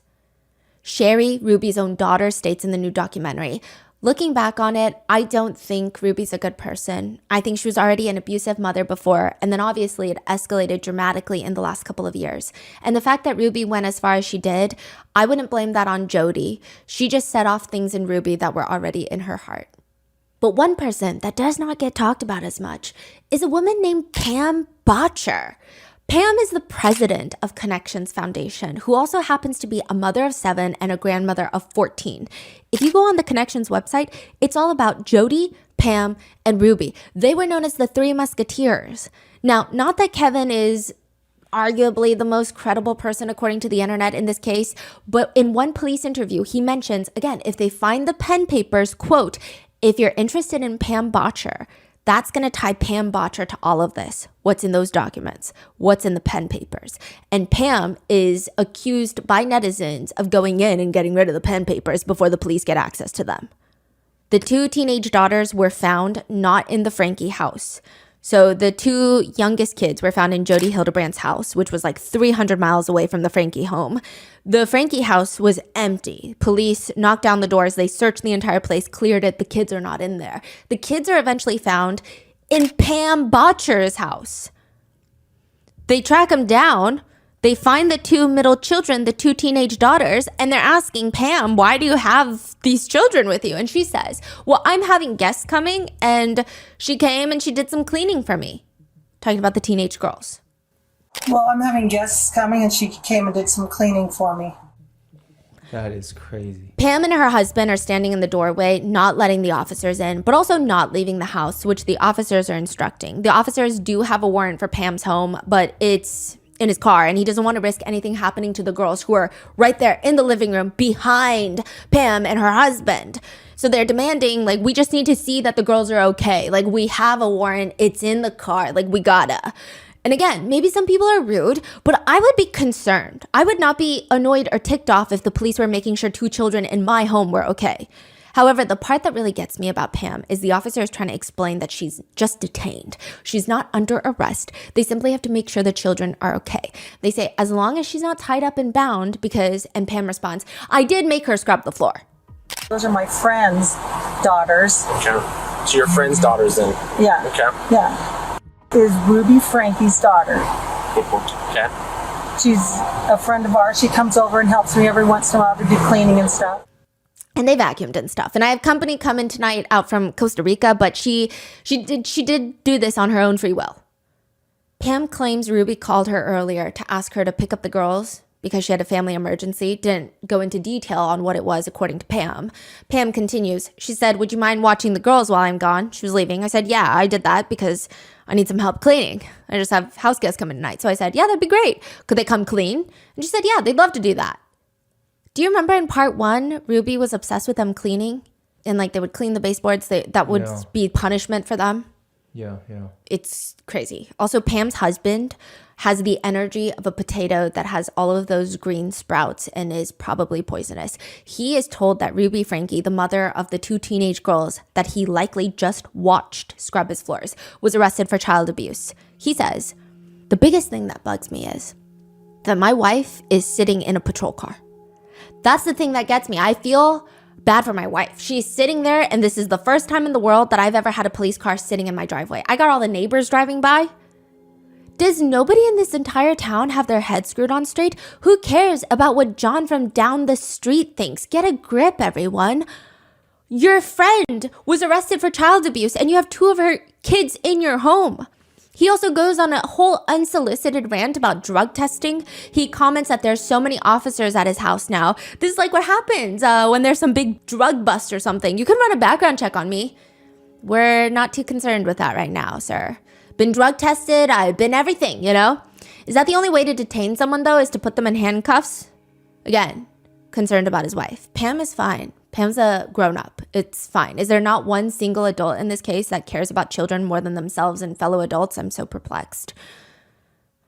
Sherry, Ruby's own daughter, states in the new documentary, looking back on it, I don't think Ruby's a good person. I think she was already an abusive mother before, and then obviously it escalated dramatically in the last couple of years. And the fact that Ruby went as far as she did, I wouldn't blame that on Jodi. She just set off things in Ruby that were already in her heart. But one person that does not get talked about as much is a woman named Pam Botcher. Pam is the president of Connections Foundation, who also happens to be a mother of 7 and a grandmother of 14. If you go on the Connections website, it's all about Jodi, Pam, and Ruby. They were known as the Three Musketeers. Now, not that Kevin is arguably the most credible person according to the internet in this case, but in one police interview, he mentions, again, if they find the pen papers, quote, if you're interested in Pam Botcher, that's going to tie Pam Botcher to all of this. What's in those documents? What's in the pen papers? And Pam is accused by netizens of going in and getting rid of the pen papers before the police get access to them. The 2 teenage daughters were found not in the Franke house. So the 2 youngest kids were found in Jodi Hildebrandt's house, which was like 300 miles away from the Franke home. The Franke house was empty. Police knocked down the doors. They searched the entire place, cleared it. The kids are not in there. The kids are eventually found in Pam Botcher's house. They track them down. They find the 2 middle children, the 2 teenage daughters, and they're asking Pam, why do you have these children with you? And she says, well, I'm having guests coming, and she came and she did some cleaning for me. Talking about the teenage girls. Well, I'm having guests coming, and she came and did some cleaning for me. That is crazy. Pam and her husband are standing in the doorway, not letting the officers in, but also not leaving the house, which the officers are instructing. The officers do have a warrant for Pam's home, but it's in his car, and he doesn't want to risk anything happening to the girls who are right there in the living room behind Pam and her husband. So they're demanding, like, we just need to see that the girls are okay. Like, we have a warrant. It's in the car. Like, we gotta. And again, maybe some people are rude, but I would be concerned. I would not be annoyed or ticked off if the police were making sure 2 children in my home were okay. However, the part that really gets me about Pam is the officer is trying to explain that she's just detained. She's not under arrest. They simply have to make sure the children are okay. They say, as long as she's not tied up and bound, and Pam responds, I did make her scrub the floor. Those are my friends' daughters. Okay. So your friend's daughters then? Yeah. Okay. Yeah. Is Ruby Franke's daughter. Okay. She's a friend of ours. She comes over and helps me every once in a while to do cleaning and stuff. And they vacuumed and stuff. And I have company coming tonight out from Costa Rica, but she did do this on her own free will. Pam claims Ruby called her earlier to ask her to pick up the girls because she had a family emergency. Didn't go into detail on what it was, according to Pam. Pam continues. She said, would you mind watching the girls while I'm gone? She was leaving. I said, yeah, I did that because I need some help cleaning. I just have house guests coming tonight. So I said, yeah, that'd be great. Could they come clean? And she said, yeah, they'd love to do that. Do you remember in part 1, Ruby was obsessed with them cleaning? And like they would clean the baseboards. That would be punishment for them. Yeah. It's crazy. Also, Pam's husband has the energy of a potato that has all of those green sprouts and is probably poisonous. He is told that Ruby Franke, the mother of the 2 teenage girls that he likely just watched scrub his floors, was arrested for child abuse. He says, the biggest thing that bugs me is that my wife is sitting in a patrol car. That's the thing that gets me. I feel bad for my wife. She's sitting there, and this is the first time in the world that I've ever had a police car sitting in my driveway. I got all the neighbors driving by. Does nobody in this entire town have their head screwed on straight? Who cares about what John from down the street thinks? Get a grip, everyone. Your friend was arrested for child abuse, and you have 2 of her kids in your home. He also goes on a whole unsolicited rant about drug testing. He comments that there's so many officers at his house now. This is like what happens when there's some big drug bust or something. You can run a background check on me. We're not too concerned with that right now, sir. been drug tested, I've been everything, you know? Is that the only way to detain someone, though, is to put them in handcuffs? Again, concerned about his wife. Pam is fine. Pam's a grown-up. It's fine. Is there not one single adult in this case that cares about children more than themselves and fellow adults? I'm so perplexed.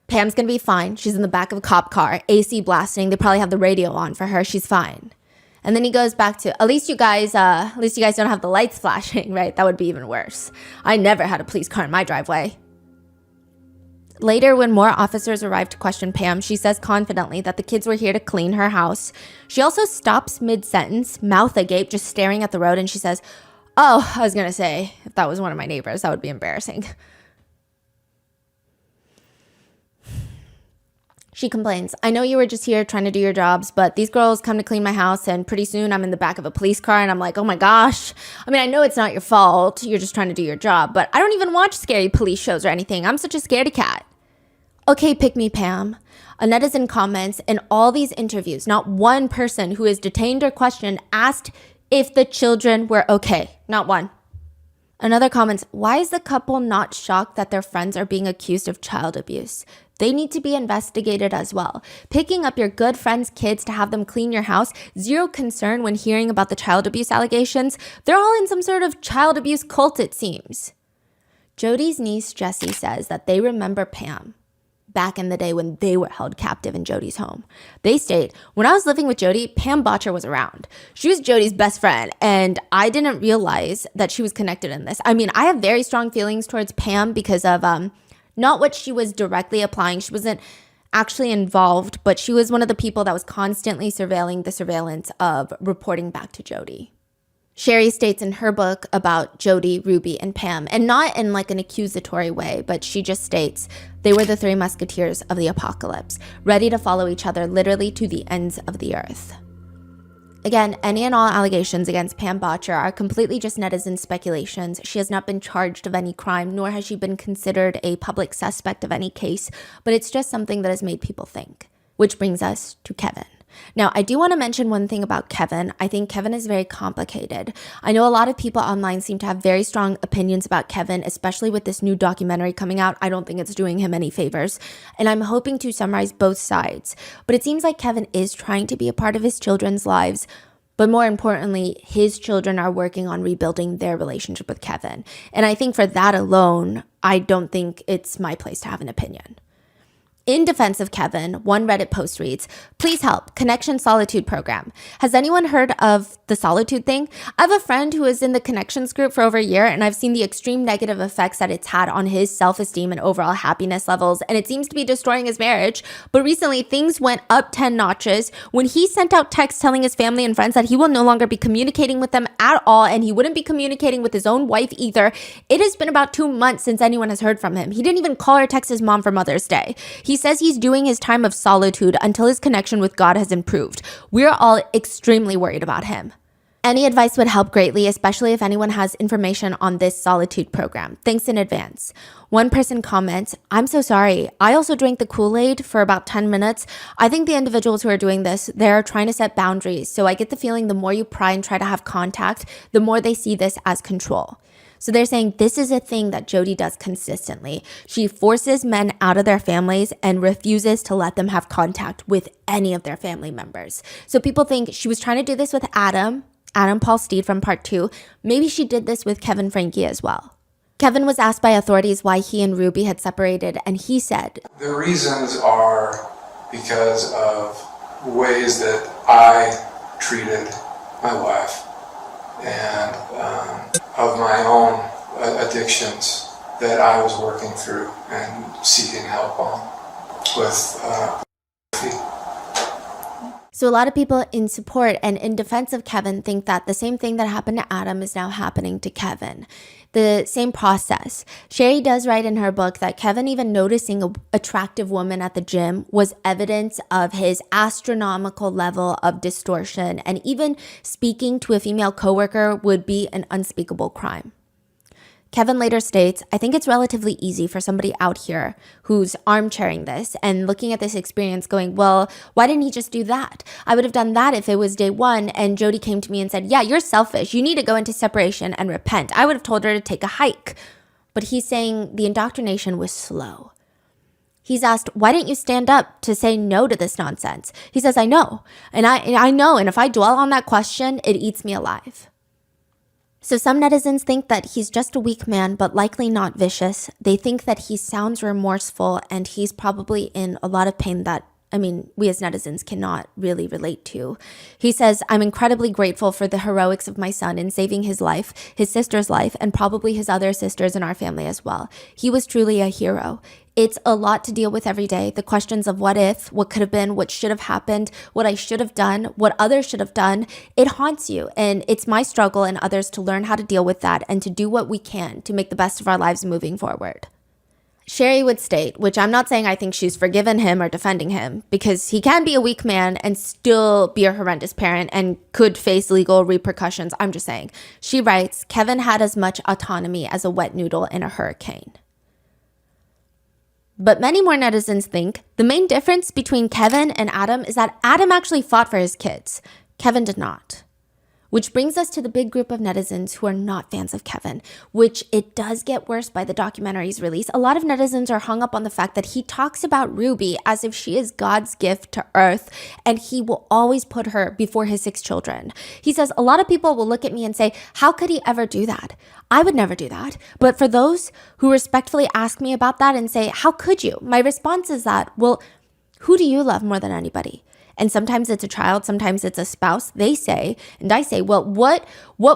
Pam's gonna be fine. She's in the back of a cop car, AC blasting. They probably have the radio on for her. She's fine. And then he goes back to, at least you guys don't have the lights flashing, right? That would be even worse. I never had a police car in my driveway. Later, when more officers arrive to question Pam, she says confidently that the kids were here to clean her house. She also stops mid-sentence, mouth agape, just staring at the road, and she says, "Oh, I was gonna say, if that was one of my neighbors, that would be embarrassing." She complains, "I know you were just here trying to do your jobs, but these girls come to clean my house, and pretty soon I'm in the back of a police car, and I'm like, oh my gosh. I mean, I know it's not your fault. You're just trying to do your job, but I don't even watch scary police shows or anything. I'm such a scaredy cat." Okay, pick me, Pam. A netizen comments, in all these interviews, not one person who is detained or questioned asked if the children were okay. Not one. Another comments, "Why is the couple not shocked that their friends are being accused of child abuse? They need to be investigated as well. Picking up your good friend's kids to have them clean your house, zero concern when hearing about the child abuse allegations. They're all in some sort of child abuse cult, it seems." Jody's niece, Jessie, says that they remember Pam back in the day when they were held captive in Jody's home. They state, "When I was living with Jody, Pam Botcher was around. She was Jody's best friend, and I didn't realize that she was connected in this. I mean, I have very strong feelings towards Pam because of not what she was directly applying. She wasn't actually involved, but she was one of the people that was constantly surveilling the surveillance of reporting back to Jody." Sherry states in her book about Jody, Ruby, and Pam, and not in like an accusatory way, but she just states, "They were the three musketeers of the apocalypse, ready to follow each other literally to the ends of the earth." Again, any and all allegations against Pam Botcher are completely just netizen speculations. She has not been charged of any crime, nor has she been considered a public suspect of any case, but it's just something that has made people think. Which brings us to Kevin. Now, I do want to mention one thing about Kevin. I think Kevin is very complicated. I know a lot of people online seem to have very strong opinions about Kevin, especially with this new documentary coming out. I don't think it's doing him any favors, and I'm hoping to summarize both sides. But it seems like Kevin is trying to be a part of his children's lives, but more importantly, his children are working on rebuilding their relationship with Kevin. And I think for that alone, I don't think it's my place to have an opinion. In defense of Kevin, one Reddit post reads, "Please help, Connection Solitude Program. Has anyone heard of the Solitude thing? I have a friend who is in the Connections group for over a year, and I've seen the extreme negative effects that it's had on his self-esteem and overall happiness levels, and it seems to be destroying his marriage. But recently, things went up 10 notches when he sent out texts telling his family and friends that he will no longer be communicating with them at all, and he wouldn't be communicating with his own wife either. It has been about 2 months since anyone has heard from him. He didn't even call or text his mom for Mother's Day. He says he's doing his time of solitude until his connection with God has improved. We're all extremely worried about him. Any advice would help greatly, especially if anyone has information on this solitude program. Thanks in advance." One person comments, "I'm so sorry. I also drank the Kool-Aid for about 10 minutes. I think the individuals who are doing this, they're trying to set boundaries. So I get the feeling the more you pry and try to have contact, the more they see this as control." So they're saying this is a thing that Jody does consistently. She forces men out of their families and refuses to let them have contact with any of their family members. So people think she was trying to do this with Adam Paul Steed from part 2. Maybe she did this with Kevin Franke as well. Kevin was asked by authorities why he and Ruby had separated, and he said, "The reasons are because of ways that I treated my wife and of my own addictions that I was working through and seeking help on with So a lot of people in support and in defense of Kevin think that the same thing that happened to Adam is now happening to Kevin. The same process. Sherry does write in her book that Kevin even noticing an attractive woman at the gym was evidence of his astronomical level of distortion, and even speaking to a female coworker would be an unspeakable crime. Kevin later states, "I think it's relatively easy for somebody out here who's armchairing this and looking at this experience going, well, why didn't he just do that? I would have done that if it was day one and Jody came to me and said, yeah, you're selfish. You need to go into separation and repent. I would have told her to take a hike." But he's saying the indoctrination was slow. He's asked, why didn't you stand up to say no to this nonsense? He says, I know. And I know. And if I dwell on that question, it eats me alive. So some netizens think that he's just a weak man, but likely not vicious. They think that he sounds remorseful and he's probably in a lot of pain that, we as netizens cannot really relate to. He says, I'm incredibly grateful for the heroics of my son in saving his life, his sister's life, and probably his other sisters in our family as well. He was truly a hero. It's a lot to deal with every day. The questions of what if, what could have been, what should have happened, what I should have done, what others should have done. It haunts you. And it's my struggle and others to learn how to deal with that and to do what we can to make the best of our lives moving forward. Sherry would state, which I'm not saying I think she's forgiven him or defending him, because he can be a weak man and still be a horrendous parent and could face legal repercussions. I'm just saying. She writes, Kevin had as much autonomy as a wet noodle in a hurricane. But many more netizens think the main difference between Kevin and Adam is that Adam actually fought for his kids. Kevin did not. Which brings us to the big group of netizens who are not fans of Kevin, which it does get worse by the documentary's release. A lot of netizens are hung up on the fact that he talks about Ruby as if she is God's gift to earth, and he will always put her before his 6 children. He says, a lot of people will look at me and say, how could he ever do that? I would never do that. But for those who respectfully ask me about that and say, how could you? My response is that, well, who do you love more than anybody? And sometimes it's a child, sometimes it's a spouse, they say. And I say, well, what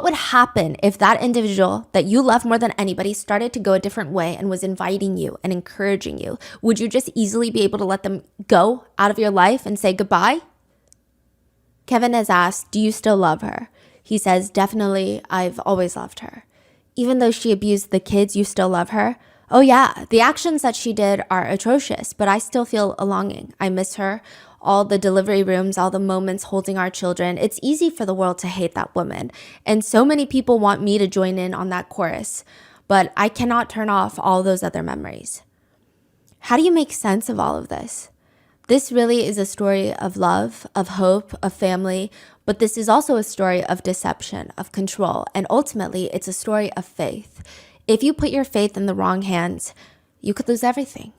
would happen if that individual that you love more than anybody started to go a different way and was inviting you and encouraging you? Would you just easily be able to let them go out of your life and say goodbye? Kevin has asked, do you still love her? He says, definitely, I've always loved her. Even though she abused the kids, you still love her? Oh yeah, the actions that she did are atrocious, but I still feel a longing. I miss her. All the delivery rooms, all the moments holding our children. It's easy for the world to hate that woman. And so many people want me to join in on that chorus, but I cannot turn off all those other memories. How do you make sense of all of this? This really is a story of love, of hope, of family, but this is also a story of deception, of control, and ultimately it's a story of faith. If you put your faith in the wrong hands, you could lose everything.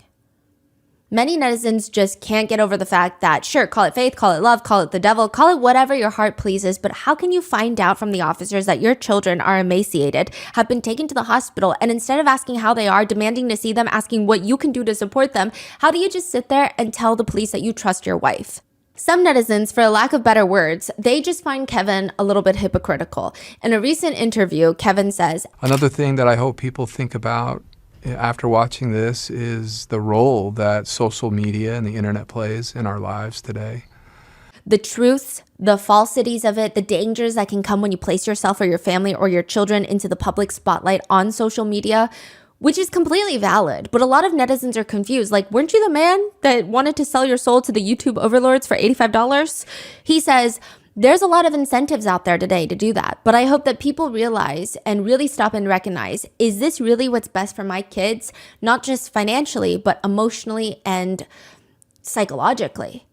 Many netizens just can't get over the fact that, sure, call it faith, call it love, call it the devil, call it whatever your heart pleases, but how can you find out from the officers that your children are emaciated, have been taken to the hospital, and instead of asking how they are, demanding to see them, asking what you can do to support them, how do you just sit there and tell the police that you trust your wife? Some netizens, for a lack of better words, they just find Kevin a little bit hypocritical. In a recent interview, Kevin says, another thing that I hope people think about after watching this is the role that social media and the internet plays in our lives today. The truths, the falsities of it, the dangers that can come when you place yourself or your family or your children into the public spotlight on social media, which is completely valid. But a lot of netizens are confused. Like, weren't you the man that wanted to sell your soul to the YouTube overlords for $85? He says, there's a lot of incentives out there today to do that, but I hope that people realize and really stop and recognize, is this really what's best for my kids? Not just financially, but emotionally and psychologically.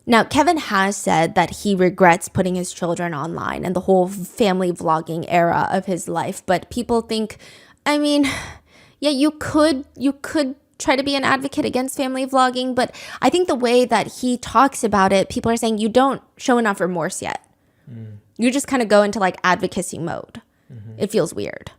Now, Kevin has said that he regrets putting his children online and the whole family vlogging era of his life, but people think, yeah, you could try to be an advocate against family vlogging, but I think the way that he talks about it, people are saying you don't show enough remorse yet. You just kind of go into like advocacy mode. It feels weird.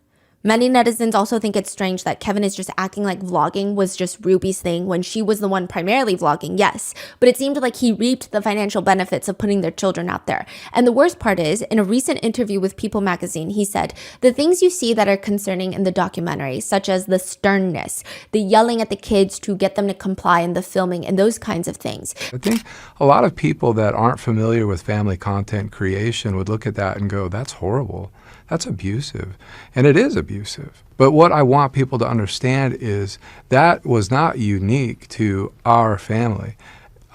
Many netizens also think it's strange that Kevin is just acting like vlogging was just Ruby's thing when she was the one primarily vlogging, yes. But it seemed like he reaped the financial benefits of putting their children out there. And the worst part is, in a recent interview with People magazine, he said, the things you see that are concerning in the documentary, such as the sternness, the yelling at the kids to get them to comply in the filming and those kinds of things. I think a lot of people that aren't familiar with family content creation would look at that and go, that's horrible. That's abusive. And it is abusive. But what I want people to understand is that was not unique to our family.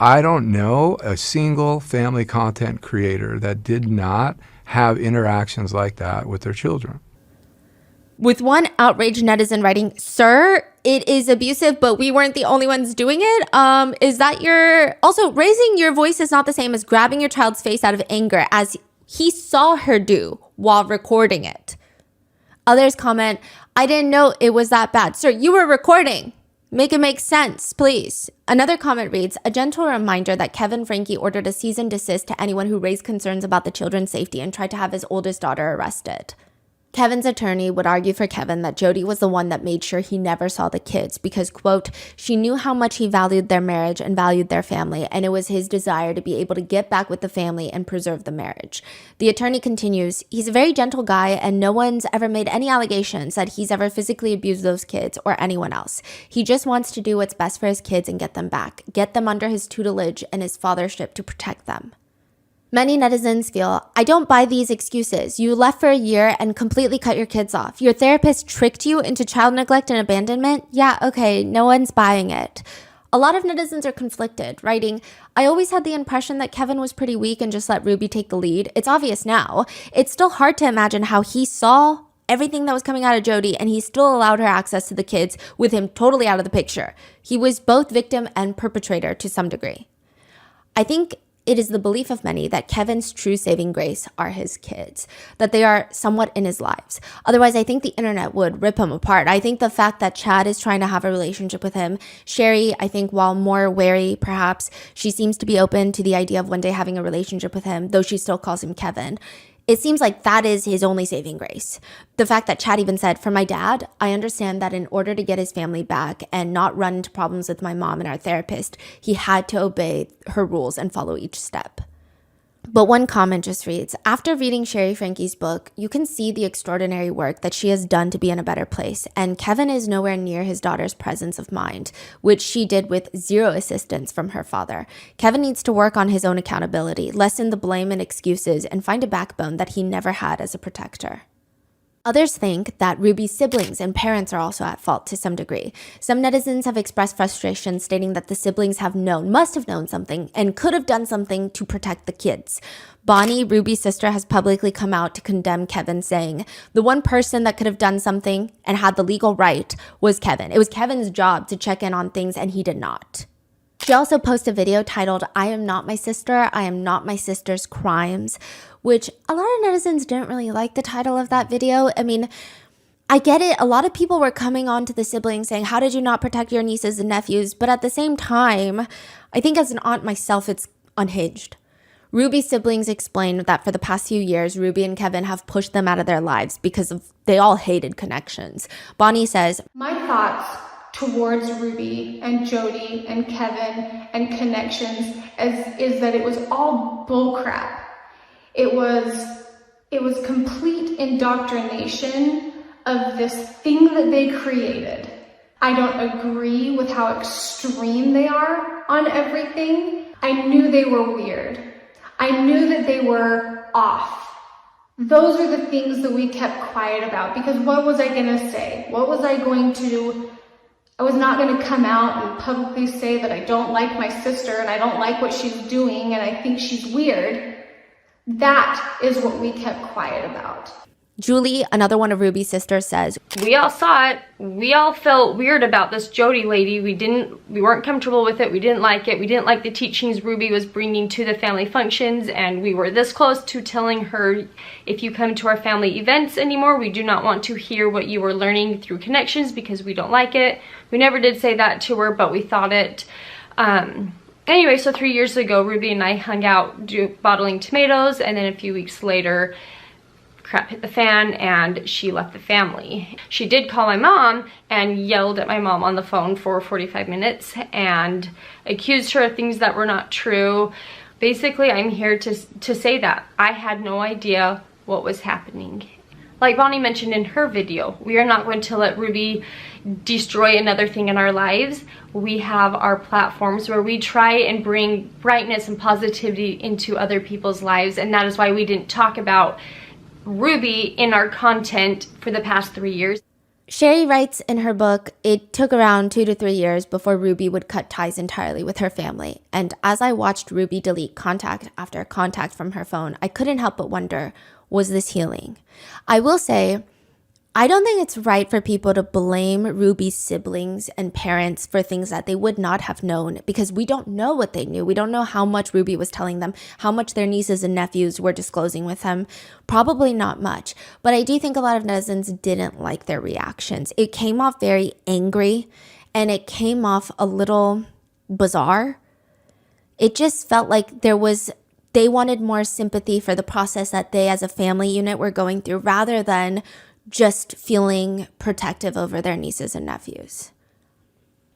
I don't know a single family content creator that did not have interactions like that with their children. With one outraged netizen writing, sir, it is abusive, but we weren't the only ones doing it. Is that also raising your voice is not the same as grabbing your child's face out of anger, as he saw her do while recording it. Others comment, I didn't know it was that bad. Sir, you were recording. Make it make sense, please. Another comment reads, a gentle reminder that Kevin Franke ordered a cease and desist to anyone who raised concerns about the children's safety and tried to have his oldest daughter arrested. Kevin's attorney would argue for Kevin that Jodi was the one that made sure he never saw the kids because, quote, she knew how much he valued their marriage and valued their family, and it was his desire to be able to get back with the family and preserve the marriage. The attorney continues, he's a very gentle guy and no one's ever made any allegations that he's ever physically abused those kids or anyone else. He just wants to do what's best for his kids and get them back, get them under his tutelage and his fathership to protect them. Many netizens feel, I don't buy these excuses. You left for a year and completely cut your kids off. Your therapist tricked you into child neglect and abandonment? Yeah, okay, no one's buying it. A lot of netizens are conflicted, writing, I always had the impression that Kevin was pretty weak and just let Ruby take the lead. It's obvious now. It's still hard to imagine how he saw everything that was coming out of Jodi and he still allowed her access to the kids with him totally out of the picture. He was both victim and perpetrator to some degree. I think it is the belief of many that Kevin's true saving grace are his kids, that they are somewhat in his lives. Otherwise, I think the internet would rip him apart. I think the fact that Chad is trying to have a relationship with him, Sherry, I think while more wary, perhaps, she seems to be open to the idea of one day having a relationship with him, though she still calls him Kevin. It seems like that is his only saving grace. The fact that Chad even said, for my dad, I understand that in order to get his family back and not run into problems with my mom and our therapist, he had to obey her rules and follow each step. But one comment just reads, after reading Sherry Franke's book, you can see the extraordinary work that she has done to be in a better place, and Kevin is nowhere near his daughter's presence of mind, which she did with zero assistance from her father. Kevin needs to work on his own accountability, lessen the blame and excuses, and find a backbone that he never had as a protector. Others think that Ruby's siblings and parents are also at fault to some degree. Some netizens have expressed frustration, stating that the siblings must have known something, and could have done something to protect the kids. Bonnie, Ruby's sister, has publicly come out to condemn Kevin, saying, the one person that could have done something and had the legal right was Kevin. It was Kevin's job to check in on things, and he did not. She also posted a video titled, I am not my sister, I am not my sister's crimes, which a lot of netizens didn't really like the title of that video. I mean, I get it. A lot of people were coming on to the siblings saying, how did you not protect your nieces and nephews? But at the same time, I think as an aunt myself, it's unhinged. Ruby's siblings explained that for the past few years, Ruby and Kevin have pushed them out of their lives because they all hated connections. Bonnie says, my thoughts towards Ruby and Jodi and Kevin and connections is that it was all bullcrap. It was complete indoctrination of this thing that they created. I don't agree with how extreme they are on everything. I knew they were weird. I knew that they were off. Those are the things that we kept quiet about, because what was I gonna say? What was I going to do? I was not going to come out and publicly say that I don't like my sister and I don't like what she's doing and I think she's weird. That is what we kept quiet about. Julie, another one of Ruby's sisters, says, we all saw it. We all felt weird about this Jodi lady. We weren't comfortable with it. We didn't like it. We didn't like the teachings Ruby was bringing to the family functions, and we were this close to telling her, if you come to our family events anymore, we do not want to hear what you were learning through connections because we don't like it. We never did say that to her, but we thought it. Anyway, so 3 years ago, Ruby and I hung out bottling tomatoes, and then a few weeks later, crap hit the fan and she left the family. She did call my mom and yelled at my mom on the phone for 45 minutes and accused her of things that were not true. Basically, I'm here to say that I had no idea what was happening. Like Bonnie mentioned in her video, we are not going to let Ruby destroy another thing in our lives. We have our platforms where we try and bring brightness and positivity into other people's lives, and that is why we didn't talk about Ruby in our content for the past 3 years. Sherry writes in her book, it took around 2 to 3 years before Ruby would cut ties entirely with her family. And as I watched Ruby delete contact after contact from her phone, I couldn't help but wonder, was this healing? I will say, I don't think it's right for people to blame Ruby's siblings and parents for things that they would not have known, because we don't know what they knew. We don't know how much Ruby was telling them, how much their nieces and nephews were disclosing with them. Probably not much. But I do think a lot of netizens didn't like their reactions. It came off very angry, and it came off a little bizarre. It just felt like they wanted more sympathy for the process that they as a family unit were going through, rather than just feeling protective over their nieces and nephews.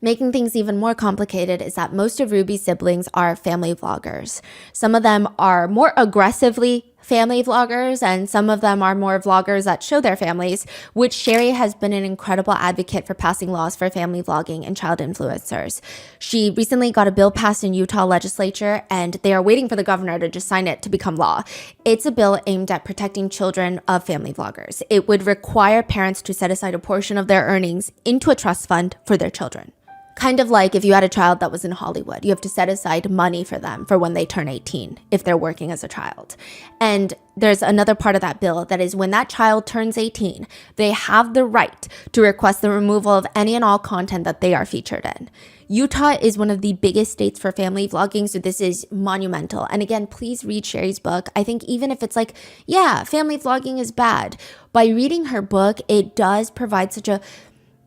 Making things even more complicated is that most of Ruby's siblings are family vloggers. Some of them are more aggressively family vloggers, and some of them are more vloggers that show their families, which Sherry has been an incredible advocate for passing laws for family vlogging and child influencers. She recently got a bill passed in Utah legislature, and they are waiting for the governor to just sign it to become law. It's a bill aimed at protecting children of family vloggers. It would require parents to set aside a portion of their earnings into a trust fund for their children. Kind of like if you had a child that was in Hollywood, you have to set aside money for them for when they turn 18, if they're working as a child. And there's another part of that bill that is when that child turns 18, they have the right to request the removal of any and all content that they are featured in. Utah is one of the biggest states for family vlogging, so this is monumental. And again, please read Sherry's book. I think even if it's like, yeah, family vlogging is bad, by reading her book, it does provide such a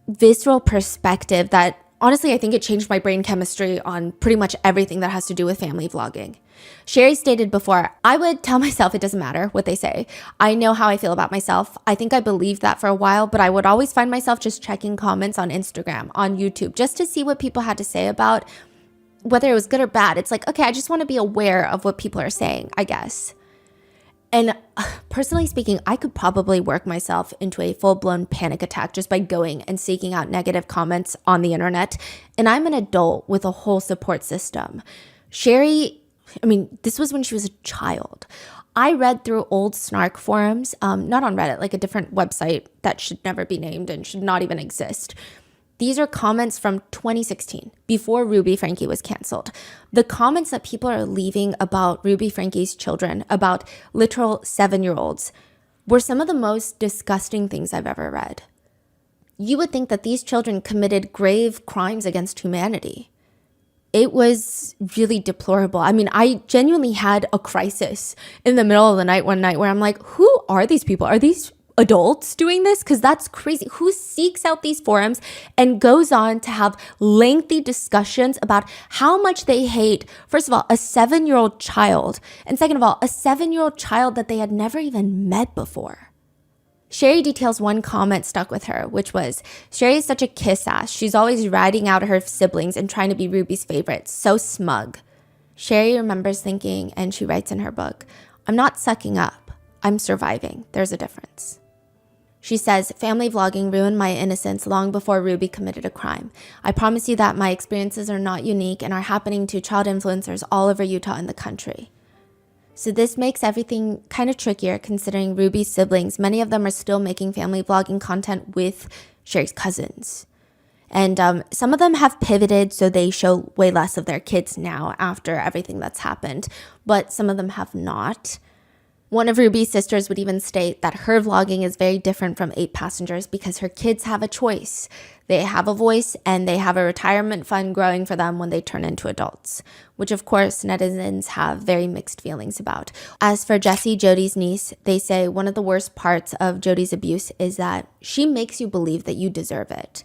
visceral perspective that honestly, I think it changed my brain chemistry on pretty much everything that has to do with family vlogging. Sherry stated before, I would tell myself it doesn't matter what they say. I know how I feel about myself. I think I believed that for a while, but I would always find myself just checking comments on Instagram, on YouTube, just to see what people had to say about whether it was good or bad. It's like, okay, I just want to be aware of what people are saying, I guess. And personally speaking, I could probably work myself into a full-blown panic attack just by going and seeking out negative comments on the internet. And I'm an adult with a whole support system. Sherry, this was when she was a child. I read through old snark forums, not on Reddit, like a different website that should never be named and should not even exist. These are comments from 2016, before Ruby Franke was canceled. The comments that people are leaving about Ruby Franke's children, about literal 7-year-olds, were some of the most disgusting things I've ever read. You would think that these children committed grave crimes against humanity. It was really deplorable. I genuinely had a crisis in the middle of the night one night where I'm like, who are these people? Are these adults doing this? Because that's crazy. Who seeks out these forums and goes on to have lengthy discussions about how much they hate, first of all, a 7-year-old child, and second of all, a 7-year-old child that they had never even met before? Sherry details one comment stuck with her, which was, Sherry is such a kiss ass. She's always ratting out her siblings and trying to be Ruby's favorite. So smug. Sherry remembers thinking, and she writes in her book, I'm not sucking up. I'm surviving. There's a difference. She says, family vlogging ruined my innocence long before Ruby committed a crime. I promise you that my experiences are not unique and are happening to child influencers all over Utah and the country. So this makes everything kind of trickier considering Ruby's siblings, many of them are still making family vlogging content with Sherry's cousins. And some of them have pivoted, so they show way less of their kids now after everything that's happened, but some of them have not. One of Ruby's sisters would even state that her vlogging is very different from 8 Passengers because her kids have a choice. They have a voice and they have a retirement fund growing for them when they turn into adults, which of course netizens have very mixed feelings about. As for Jessie, Jody's niece, they say one of the worst parts of Jody's abuse is that she makes you believe that you deserve it.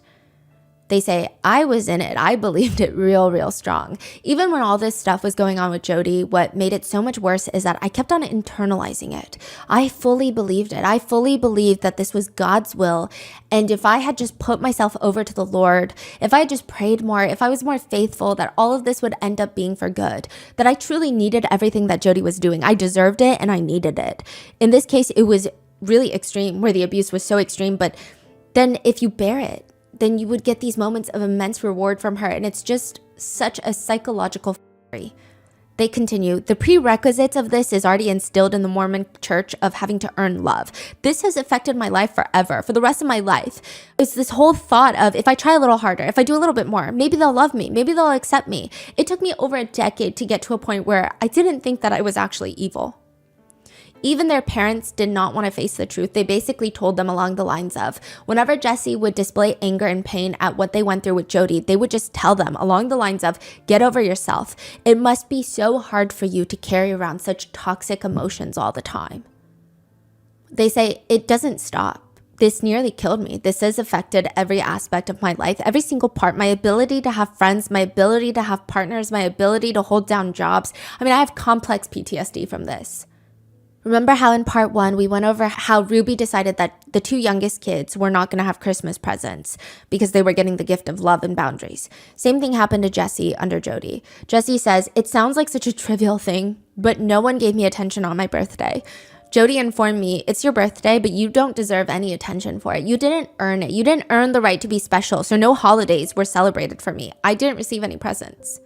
They say, I was in it. I believed it real strong. Even when all this stuff was going on with Jody, what made it so much worse is that I kept on internalizing it. I fully believed it. I fully believed that this was God's will. And if I had just put myself over to the Lord, if I had just prayed more, if I was more faithful, that all of this would end up being for good, that I truly needed everything that Jody was doing. I deserved it and I needed it. In this case, it was really extreme where the abuse was so extreme. But then if you bear it, then you would get these moments of immense reward from her. And it's just such a psychological fury. They continue, the prerequisites of this is already instilled in the Mormon church of having to earn love. This has affected my life forever, for the rest of my life. It's this whole thought of if I try a little harder, if I do a little bit more, maybe they'll love me, maybe they'll accept me. It took me over a decade to get to a point where I didn't think that I was actually evil. Even their parents did not want to face the truth. They basically told them along the lines of, whenever Jesse would display anger and pain at what they went through with Jody, they would just tell them along the lines of, get over yourself. It must be so hard for you to carry around such toxic emotions all the time. They say, it doesn't stop. This nearly killed me. This has affected every aspect of my life, every single part, my ability to have friends, my ability to have partners, my ability to hold down jobs. I mean, I have complex PTSD from this. Remember how in part 1, we went over how Ruby decided that the 2 youngest kids were not going to have Christmas presents because they were getting the gift of love and boundaries. Same thing happened to Jesse under Jody. Jesse says, it sounds like such a trivial thing, but no one gave me attention on my birthday. Jody informed me, it's your birthday, but you don't deserve any attention for it. You didn't earn it. You didn't earn the right to be special, so no holidays were celebrated for me. I didn't receive any presents.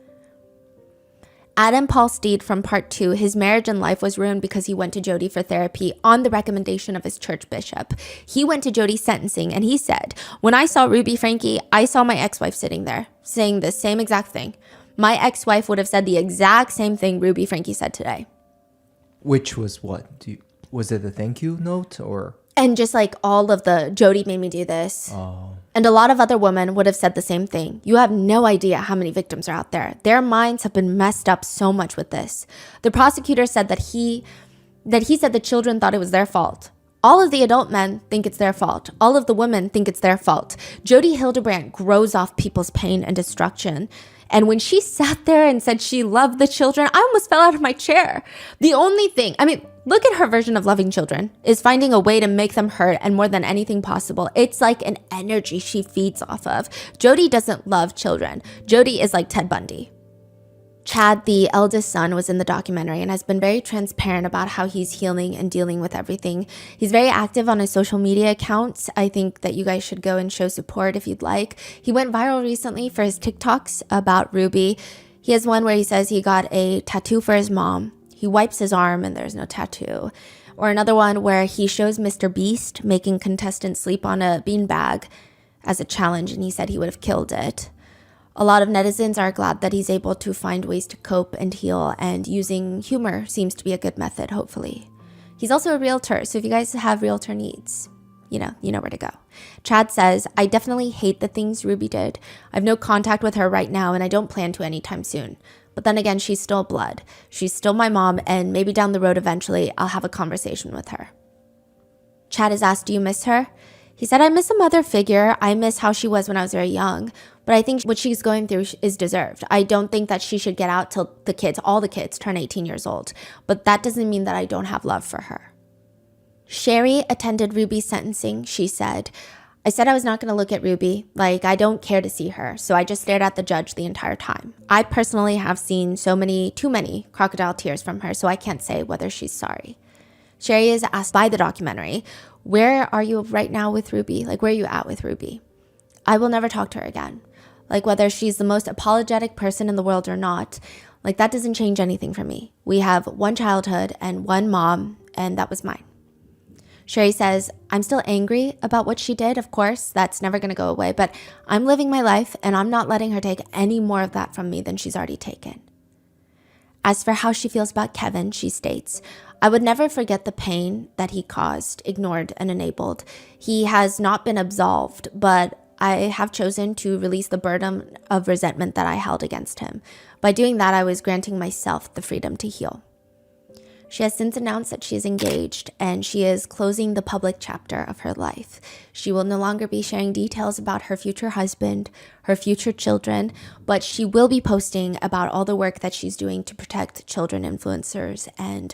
Adam Paul Steed from part 2, his marriage and life was ruined because he went to Jody for therapy on the recommendation of his church bishop. He went to Jody's sentencing and he said, when I saw Ruby Franke, I saw my ex-wife sitting there saying the same exact thing. My ex-wife would have said the exact same thing Ruby Franke said today. Which was what? Was it a thank you note or? And just like all of the, Jody made me do this. Oh. And a lot of other women would have said the same thing. You have no idea how many victims are out there. Their minds have been messed up so much with this. The prosecutor said that he said the children thought it was their fault. All of the adult men think it's their fault. All of the women think it's their fault. Jody Hildebrandt grows off people's pain and destruction. And when she sat there and said she loved the children, I almost fell out of my chair. The only thing, look at her version of loving children, is finding a way to make them hurt, and more than anything possible, it's like an energy she feeds off of. Jody doesn't love children. Jody is like Ted Bundy. Chad, the eldest son, was in the documentary and has been very transparent about how he's healing and dealing with everything. He's very active on his social media accounts. I think that you guys should go and show support if you'd like. He went viral recently for his TikToks about Ruby. He has one where he says he got a tattoo for his mom. He wipes his arm and there's no tattoo. Or another one where he shows Mr. Beast making contestants sleep on a beanbag as a challenge, and he said he would have killed it. A lot of netizens are glad that he's able to find ways to cope and heal, and using humor seems to be a good method, hopefully. He's also a realtor, so if you guys have realtor needs, you know where to go. Chad says, I definitely hate the things Ruby did. I have no contact with her right now, and I don't plan to anytime soon. But then again, she's still blood. She's still my mom, and maybe down the road eventually, I'll have a conversation with her. Chad is asked, do you miss her? He said, I miss a mother figure. I miss how she was when I was very young. But I think what she's going through is deserved. I don't think that she should get out till all the kids turn 18 years old. But that doesn't mean that I don't have love for her. Sherry attended Ruby's sentencing. She said, I said I was not going to look at Ruby. I don't care to see her. So I just stared at the judge the entire time. I personally have seen too many crocodile tears from her, so I can't say whether she's sorry. Sherry is asked by the documentary, where are you right now with Ruby? Where are you at with Ruby? I will never talk to her again. Whether she's the most apologetic person in the world or not, that doesn't change anything for me. We have one childhood and one mom, and that was mine. Sherry says, I'm still angry about what she did, of course. That's never going to go away, but I'm living my life, and I'm not letting her take any more of that from me than she's already taken. As for how she feels about Kevin, she states, I would never forget the pain that he caused, ignored, and enabled. He has not been absolved, but I have chosen to release the burden of resentment that I held against him. By doing that, I was granting myself the freedom to heal. She has since announced that she is engaged and she is closing the public chapter of her life. She will no longer be sharing details about her future husband, her future children, but she will be posting about all the work that she's doing to protect children influencers and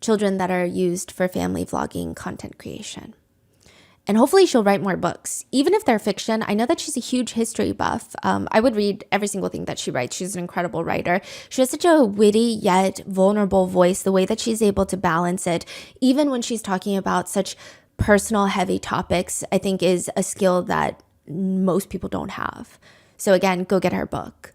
children that are used for family vlogging content creation. And hopefully she'll write more books. Even if they're fiction, I know that she's a huge history buff. I would read every single thing that she writes. She's an incredible writer. She has such a witty yet vulnerable voice. The way that she's able to balance it, even when she's talking about such personal, heavy topics, I think is a skill that most people don't have. So again, go get her book.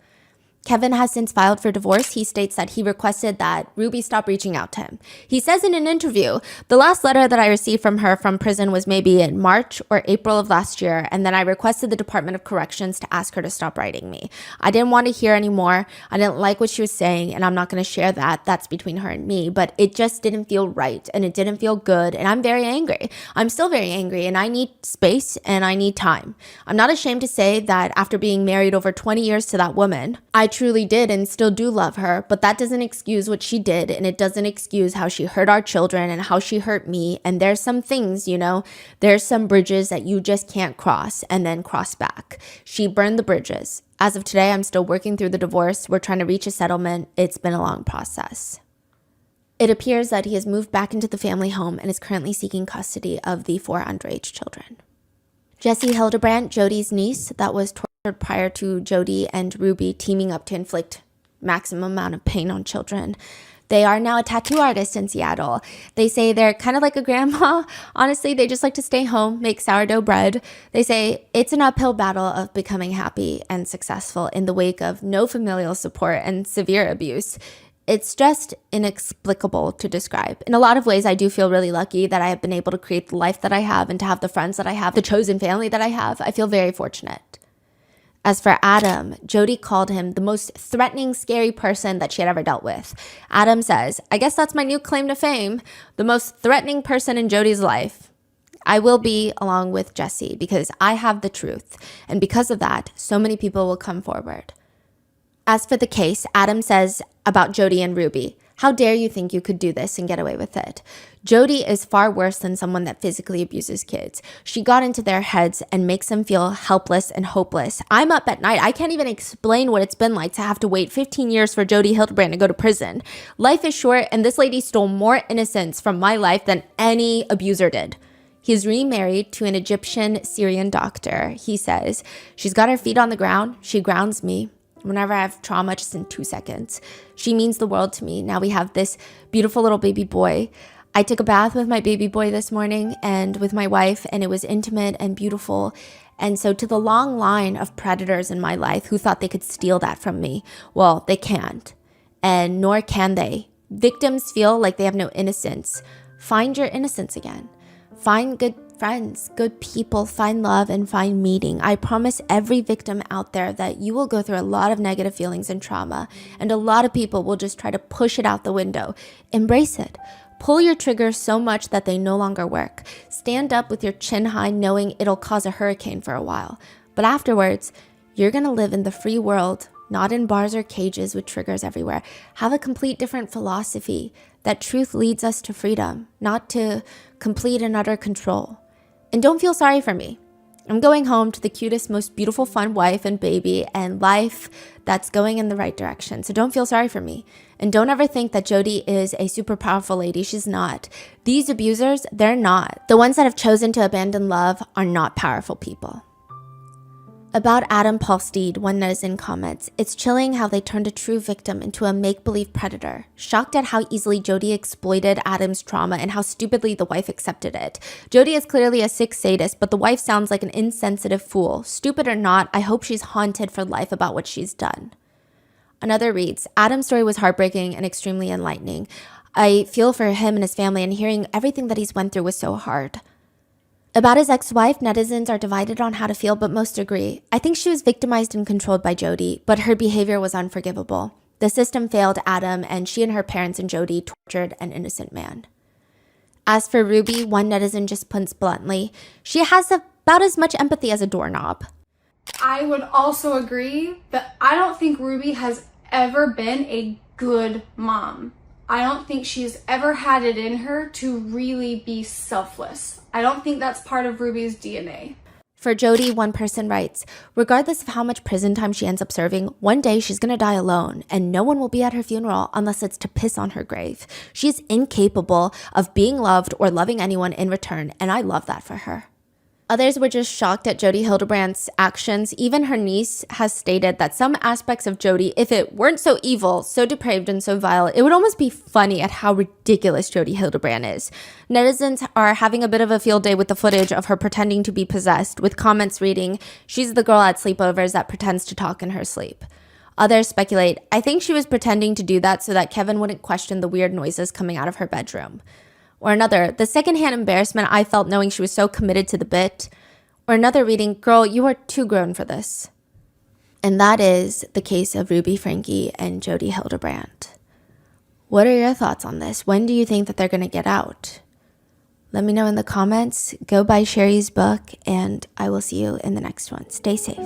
Kevin has since filed for divorce. He states that he requested that Ruby stop reaching out to him. He says in an interview, the last letter that I received from her from prison was maybe in March or April of last year, and then I requested the Department of Corrections to ask her to stop writing me. I didn't want to hear anymore. I didn't like what she was saying, and I'm not going to share that. That's between her and me, but it just didn't feel right, and it didn't feel good, and I'm very angry. I'm still very angry, and I need space, and I need time. I'm not ashamed to say that after being married over 20 years to that woman, I truly did and still do love her, but that doesn't excuse what she did, and it doesn't excuse how she hurt our children and how she hurt me. And there's some things, there's some bridges that you just can't cross and then cross back. She burned the bridges. As of today, I'm still working through the divorce. We're trying to reach a settlement. It's been a long process. It appears that he has moved back into the family home and is currently seeking custody of the 4 underage children. Jessie Hildebrandt, Jody's niece, that was tortured prior to Jody and Ruby teaming up to inflict maximum amount of pain on children. They are now a tattoo artist in Seattle. They say they're kind of like a grandma. Honestly, they just like to stay home, make sourdough bread. They say it's an uphill battle of becoming happy and successful in the wake of no familial support and severe abuse. It's just inexplicable to describe. In a lot of ways, I do feel really lucky that I have been able to create the life that I have and to have the friends that I have, the chosen family that I have. I feel very fortunate. As for Adam, Jody called him the most threatening, scary person that she had ever dealt with. Adam says, I guess that's my new claim to fame, the most threatening person in Jody's life. I will be along with Jessie because I have the truth. And because of that, so many people will come forward. As for the case, Adam says about Jody and Ruby, how dare you think you could do this and get away with it? Jody is far worse than someone that physically abuses kids. She got into their heads and makes them feel helpless and hopeless. I'm up at night. I can't even explain what it's been like to have to wait 15 years for Jody Hildebrandt to go to prison. Life is short, and this lady stole more innocence from my life than any abuser did. He's remarried to an Egyptian Syrian doctor. He says, she's got her feet on the ground. She grounds me. Whenever I have trauma, just in 2 seconds. She means the world to me. Now we have this beautiful little baby boy. I took a bath with my baby boy this morning and with my wife, and it was intimate and beautiful. And so to the long line of predators in my life who thought they could steal that from me, well, they can't. And nor can they. Victims feel like they have no innocence. Find your innocence again. Find good friends, good people, find love, and find meaning. I promise every victim out there that you will go through a lot of negative feelings and trauma, and a lot of people will just try to push it out the window. Embrace it. Pull your triggers so much that they no longer work. Stand up with your chin high knowing it'll cause a hurricane for a while. But afterwards, you're going to live in the free world, not in bars or cages with triggers everywhere. Have a complete different philosophy that truth leads us to freedom, not to complete and utter control. And don't feel sorry for me. I'm going home to the cutest, most beautiful, fun wife and baby and life that's going in the right direction. So don't feel sorry for me. And don't ever think that Jody is a super powerful lady. She's not. These abusers, they're not. The ones that have chosen to abandon love are not powerful people. About Adam Paulsteed, one netizen comments, it's chilling how they turned a true victim into a make-believe predator. Shocked at how easily Jody exploited Adam's trauma and how stupidly the wife accepted it. Jody is clearly a sick sadist, but the wife sounds like an insensitive fool. Stupid or not, I hope she's haunted for life about what she's done. Another reads, Adam's story was heartbreaking and extremely enlightening. I feel for him and his family, and hearing everything that he's went through was so hard. About his ex-wife, netizens are divided on how to feel, but most agree. I think she was victimized and controlled by Jody, but her behavior was unforgivable. The system failed Adam, and she and her parents and Jody tortured an innocent man. As for Ruby, one netizen just puts bluntly, she has about as much empathy as a doorknob. I would also agree that I don't think Ruby has ever been a good mom. I don't think she's ever had it in her to really be selfless. I don't think that's part of Ruby's DNA. For Jody, one person writes, regardless of how much prison time she ends up serving, one day she's gonna die alone, and no one will be at her funeral unless it's to piss on her grave. She's incapable of being loved or loving anyone in return, and I love that for her. Others were just shocked at Jody Hildebrandt's actions. Even her niece has stated that some aspects of Jody, if it weren't so evil, so depraved, and so vile, it would almost be funny at how ridiculous Jody Hildebrandt is. Netizens are having a bit of a field day with the footage of her pretending to be possessed, with comments reading, she's the girl at sleepovers that pretends to talk in her sleep. Others speculate, I think she was pretending to do that so that Kevin wouldn't question the weird noises coming out of her bedroom. Or another, the secondhand embarrassment I felt knowing she was so committed to the bit. Or another reading, girl, you are too grown for this. And that is the case of Ruby Franke and Jodi Hildebrandt. What are your thoughts on this? When do you think that they're going to get out? Let me know in the comments. Go buy Sherry's book, and I will see you in the next one. Stay safe.